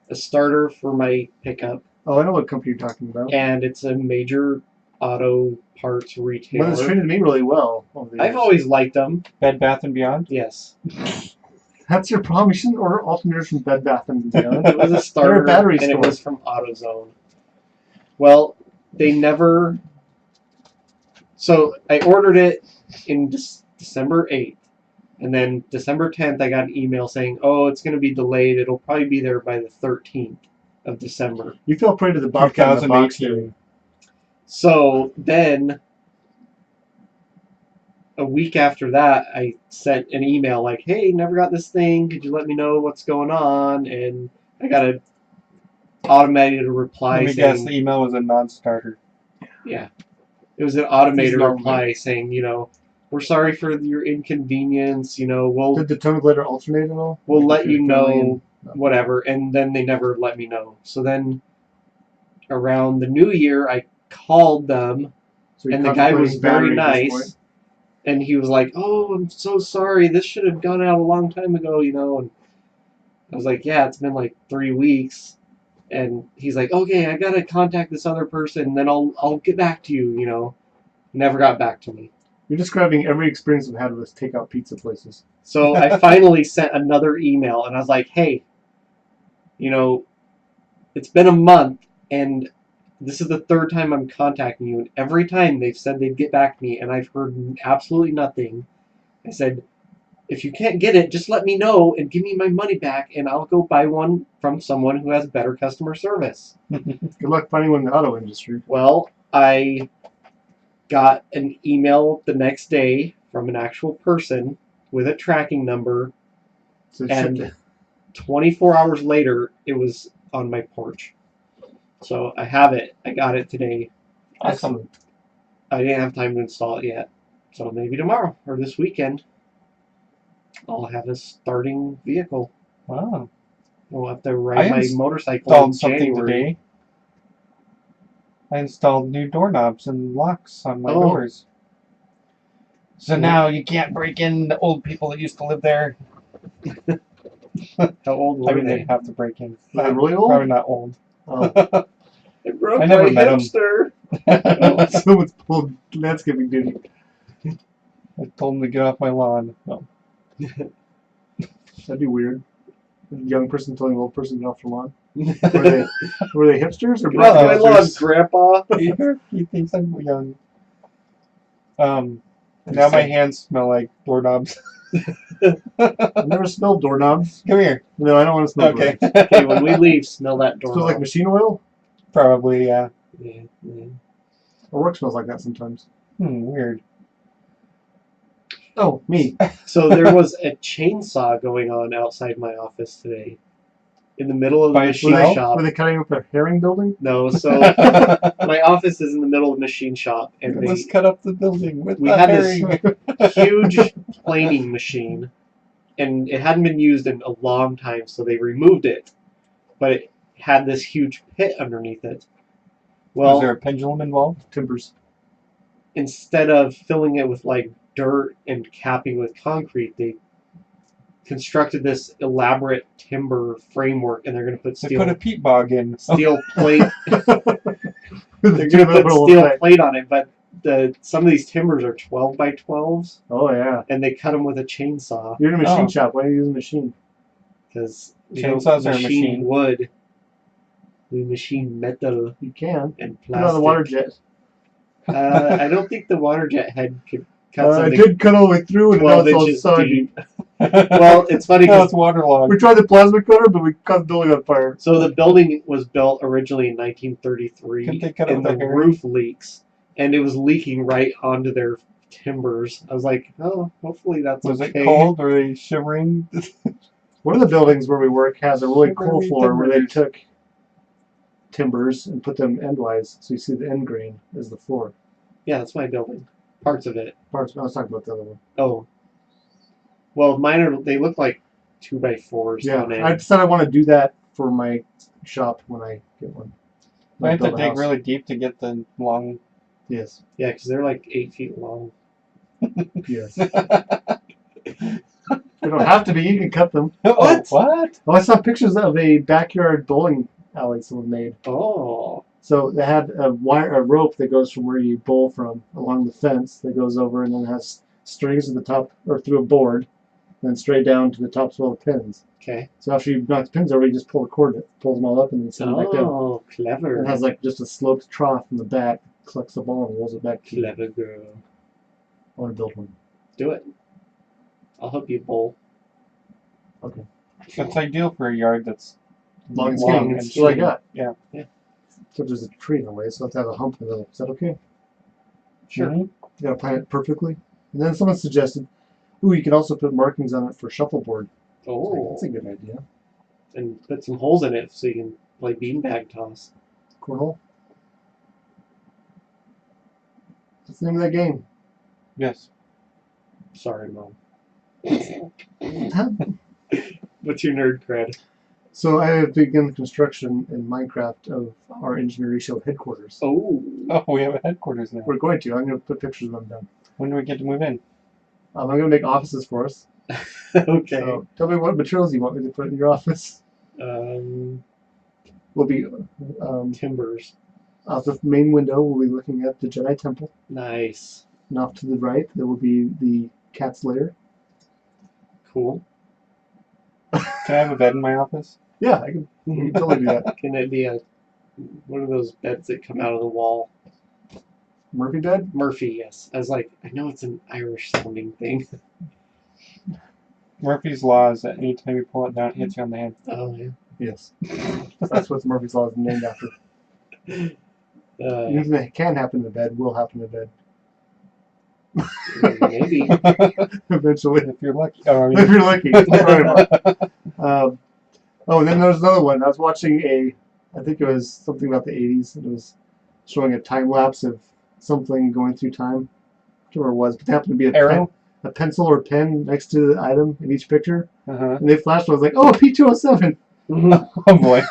A starter for my pickup. Oh, I know what company you're talking about. And it's a major auto parts retailer. Well, it's treated me really well over the I've years. always liked them. Bed Bath and Beyond? Yes. That's your problem. You shouldn't order alternators from Bed Bath and Beyond. It was a starter, They're a battery and store. it was from AutoZone. Well, they never... So, I ordered it in December 8th. And then December 10th, I got an email saying, oh, it's going to be delayed. It'll probably be there by the 13th of December. You fell prey to the Bobcat in the box 2018. theory. So, then... A week after that, I sent an email like, hey, never got this thing. Could you let me know what's going on? And I got an automated reply Let me saying... guess, the email was a non-starter. Yeah. It was an automated normal. reply saying, you know, we're sorry for your inconvenience, you know, Did the tone of letter alternate at all? we'll Like let if you you're know, filling whatever. And then they never let me know. So then around the new year, I called them, So you're and the guy was contemplating very battery at this nice. point? And he was like, oh, I'm so sorry. This should have gone out a long time ago, you know. And I was like, yeah, it's been like 3 weeks. And he's like, okay, I got to contact this other person, and then I'll get back to you, you know. Never got back to me. You're describing every experience I've had with takeout pizza places. So I finally sent another email, and I was like, hey, you know, it's been a month, and this is the third time I'm contacting you, and every time they've said they'd get back to me, and I've heard absolutely nothing. I said, if you can't get it, just let me know and give me my money back, and I'll go buy one from someone who has better customer service. Good luck finding one in the auto industry. Well, I got an email the next day from an actual person with a tracking number, So and 24 hours later, it was on my porch. So I have it. I got it today. Awesome. I didn't have time to install it yet. So maybe tomorrow or this weekend, I'll have a starting vehicle. Wow. I'll have to ride my motorcycle in Installed something January. today. I installed new doorknobs and locks on my Oh. doors. So now you can't break in the old people that used to live there. How old were I mean, they? they'd have to break in. Are they really old? Probably not old. Oh. I broke I never my met 'em. hamster. Someone's pulled landscaping duty. I told them to get off my lawn. No. That'd be weird. A young person telling an old person to get off the lawn. Were they hipsters or Get off my lawn, broadcasters? Grandpa. He thinks I'm young. Now my hands smell like doorknobs. I've never smelled doorknobs. Come here. No, I don't want to smell Okay. doorknobs. Okay, when we leave, smell that It door. smells like machine oil. Probably, yeah. Yeah, yeah. Our work smells like that sometimes. Weird. Oh, me. So there was a chainsaw going on outside my office today, in the middle of the By machine itself? shop. Were they cutting up a herring building? No, so my office is in the middle of the machine shop, and Let's cut up the building with we the had this herring. huge planing machine, and it hadn't been used in a long time, so they removed it, but it had this huge pit underneath it. Well, Was there a pendulum involved? Timbers. instead of filling it with like dirt and capping with concrete, they constructed this elaborate timber framework, and they're going to put They steel put a peat bog in. steel plate. They're They're going to put steel plate on it, but some of these timbers are 12 by 12s, Oh, yeah. and they cut them with a chainsaw You're in a machine Oh. shop. Why do you use a machine? because Chainsaws are a machine. wood. We machine metal You can. and Put it on the plastic. water jet. I don't think the water jet head could cut It something did cut all the way through, and now 12 it's all inches soggy. deep. Well, it's funny Now because it's waterlogged. We tried the plasma cutter, but we caught the building on fire. so the building was built originally in 1933, Couldn't they cut it and with the a herring? roof leaks, and it was leaking right onto their timbers. I was like, oh, hopefully that's Was okay. it cold? Were they shivering? One of the buildings where we work has a really Shivery cool floor where they timbers. took timbers and put them endwise, so you see the end grain is the floor. Yeah, that's my building. Parts of it. Parts. I was talking about the other one. Oh. Well, mine are. They look like 2x4s Yeah, on end. I said I want to do that for my shop when I get one. I have to Build a dig house. really deep to get the long. Yes. Yeah, because they're like 8 feet long. Yes. They don't have to be. You can cut them. What? What? Oh, I saw pictures of a backyard bowling alley someone made. Oh. So they had a rope that goes from where you bowl from along the fence that goes over, and then has strings at the top or through a board, and then straight down to the tops of all the pins. Okay. So after you knock the pins over, you just pull the cord that pulls them all up and then send them back down. Oh, clever. And it has like just a sloped trough in the back, collects the ball and rolls it back to you. Clever girl. I want to build one. Do it. I'll help you bowl. That's ideal for a yard that's Long and long skinny. and That's what I skinny. got. Yeah. Yeah. So there's a tree in the way, so let's have a hump in the middle. Is that okay? Sure. Mhm. You gotta plan it perfectly. And then someone suggested, ooh, you could also put markings on it for shuffleboard. Oh. That's a good idea. And put some holes in it so you can play beanbag toss. Cornhole. What's the name of that game? Yes. Sorry, Mom. What's your nerd cred? So I have begun construction in Minecraft of our Enginerdy Show headquarters. Oh. Oh, we have a headquarters now. We're going to. I'm going to put pictures when I'm done. When do we get to move in? I'm going to make offices for us. Okay. So tell me what materials you want me to put in your office. We'll be Timbers. out the main window. We'll be looking at the Jedi Temple, Nice. and off to the right there will be the cat's lair. Cool. Can I have a bed in my office? Yeah, I can totally do that. Can it be one of those beds that come out of the wall? Murphy bed? Murphy, yes. I was like, I know it's an Irish sounding thing. Murphy's Law is that anytime you pull it down, it hits you on the head. Oh, yeah. Yes. That's what Murphy's Law is named after. Anything that can happen in the bed will happen in bed. Maybe. Eventually. If you're lucky. Oh, I mean, If you're lucky. Right. Oh, and then there's another one. I was watching I think it was something about the 80s. It was showing a time lapse of something going through time. I don't remember what it was, but there happened to be Arrow? a pencil or pen next to the item in each picture. Uh-huh. And they flashed. I was like, oh, P207. Oh boy.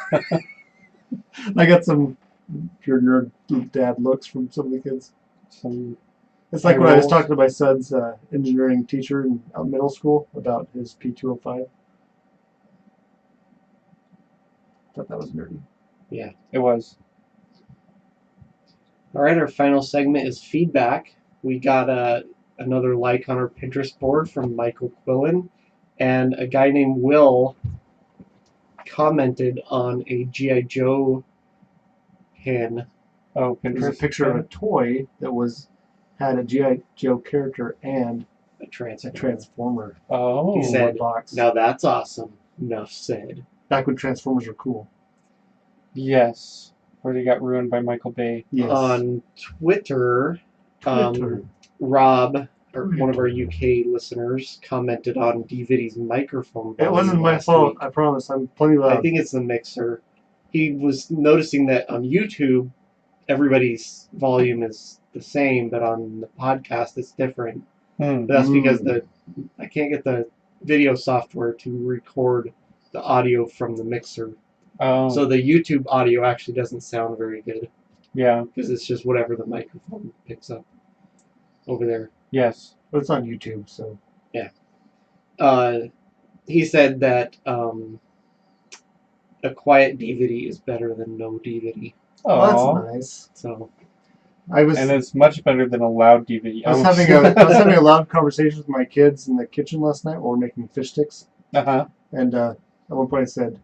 I got some pure nerd dad looks from some of the kids. Some It's like High when I was rolls. talking to my son's engineering teacher in middle school about his P205. Thought that was nerdy. It was. All right, our final segment is feedback. We got another like on our Pinterest board from Michael Quillen, and a guy named Will commented on a G.I. Joe pin. Oh, It was a Pinterest. picture of a toy that had a G.I. Joe character and A a transformer. Transformer Oh. He in said, one box. "Now that's awesome." Enough said. Back when Transformers were cool. Yes. Where they got ruined by Michael Bay. Yes. On Twitter, Twitter. Rob, or one of our UK listeners, commented on DVD's microphone. It wasn't my last fault. week. I promise. I'm plenty loud. I think it's the mixer. He was noticing that on YouTube, everybody's volume is the same, but on the podcast, it's different. Hmm. But that's because I can't get the video software to record the audio from the mixer. Oh. So the YouTube audio actually doesn't sound very good Yeah. because it's just whatever the microphone picks up over there. Yes. But it's on YouTube, so. He said that a quiet DVD is better than no DVD. Oh. Well, that's nice. So And it's much better than a loud DVD. I was having a loud conversation with my kids in the kitchen last night while we're making fish sticks. Uh-huh. And at one point I said,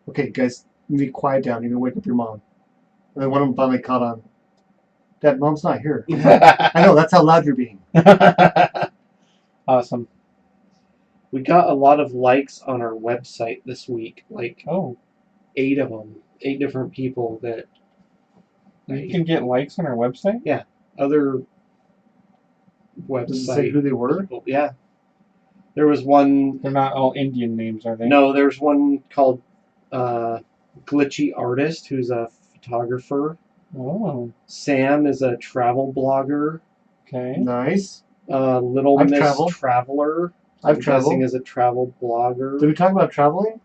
"Okay, guys, you need to quiet down. You're going to wake up your mom." And then one of them finally caught on. "Dad, Mom's not here." I know, that's how loud you're being. Awesome. we got a lot of likes on our website this week, like Oh. 8 of them, 8 different people that You can get likes on our website? other Does it say website who they were? people. Yeah, there was one. They're not all Indian names, are they? No, there's one called Glitchy Artist, who's a photographer. Oh. Sam is a travel blogger. Okay. Nice. Little I've Miss traveled. Traveler. I've I'm traveled. guessing is a travel blogger. Did we talk about traveling?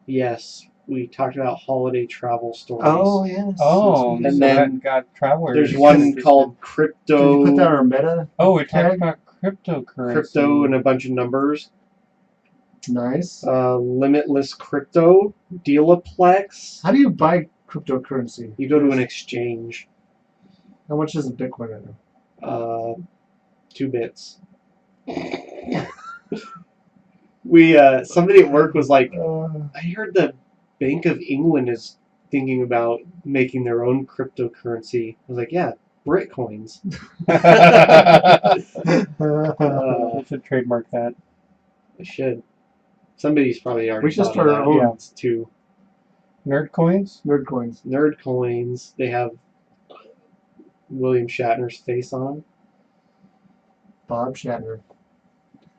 Yes, we talked about holiday travel stories. Oh, yes. Oh, And so then that got travelers. There's one interested. called Did Crypto. you put that on our meta? Oh, we talked tag? about cryptocurrency. Crypto and a bunch of numbers. Nice. Limitless Crypto. Dealaplex. How do you buy cryptocurrency? You go to an exchange. How much is a Bitcoin right now? 2 bits. Somebody at work was like, I heard the Bank of England is thinking about making their own cryptocurrency. I was like, yeah, Bitcoins. We should trademark that. I should. Somebody's probably already We should thought start of our that. own. Yeah. Too. Nerd coins? Nerd coins. Nerd coins. They have William Shatner's face on them. Bob Shatner.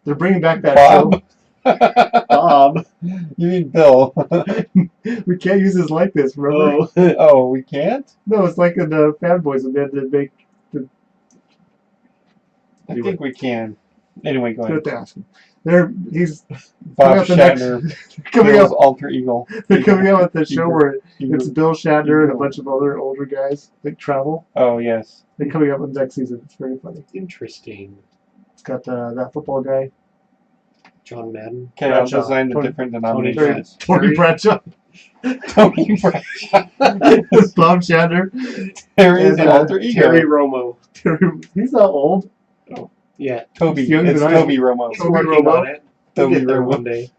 They're bringing back that Bob. Bob. You mean Bill? show. We can't use his likeness, remember? Oh. Oh, we can't? No, it's like in the Fanboys when they had to make I think we can. Anyway, go do ahead. it to ask him. He's Bob out the next- Shatner, coming Bill's out. alter ego. They're coming out with the show Eagle. where it's Bill Shatner and a Eagle. bunch of other older guys that travel. Oh, yes. They're coming up with next season. It's very funny. Interesting. It's got that football guy, John Madden. Okay, I'll Bradshaw. design the Tony- different Tony denominations. Tony Bradshaw, Tony Bradshaw. Bob Shatner. Terry's And, alter ego. Terry Romo. He's not old. Yeah. Toby. He's younger It's than I am. Toby Romo. He's Toby working Romo. on it. He'll Toby get there Romo. one day.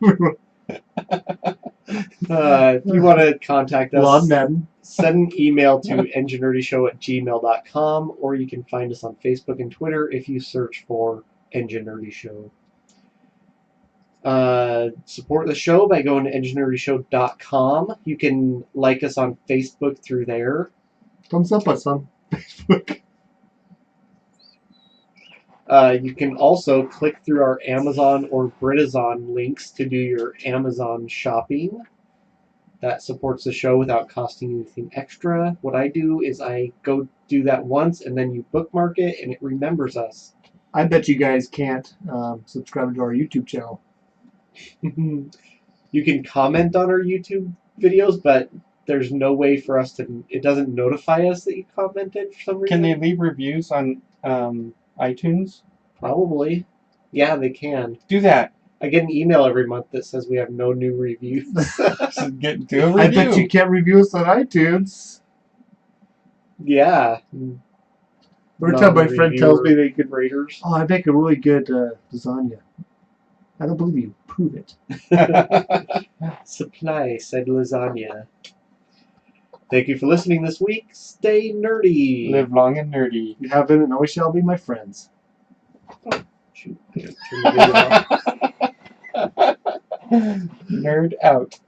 If you want to contact us, Lon Madden. send an email to engineerdyshow@gmail.com, or you can find us on Facebook and Twitter if you search for Engineerdy Show. Support the show by going to engineerdyshow.com. You can like us on Facebook through there. Thumbs up us on Facebook. You can also click through our Amazon or Britazon links to do your Amazon shopping. That supports the show without costing you anything extra. What I do is I go do that once, and then you bookmark it, and it remembers us. I bet you guys can't subscribe to our YouTube channel. You can comment on our YouTube videos, but there's no way for us to. It doesn't notify us that you commented for some reason. Can they leave reviews on iTunes? Probably. Yeah, they can. Do that. I get an email every month that says we have no new reviews. Do a review. I bet you can't review us on iTunes. Yeah. Every time my friend tells me they could raters. Oh, I make a really good lasagna. I don't believe you. Prove it. Supply said lasagna. Thank you for listening this week. Stay nerdy. Live long and nerdy. You have been and always shall be my friends. Shoot, I gotta turn the video off. Nerd out.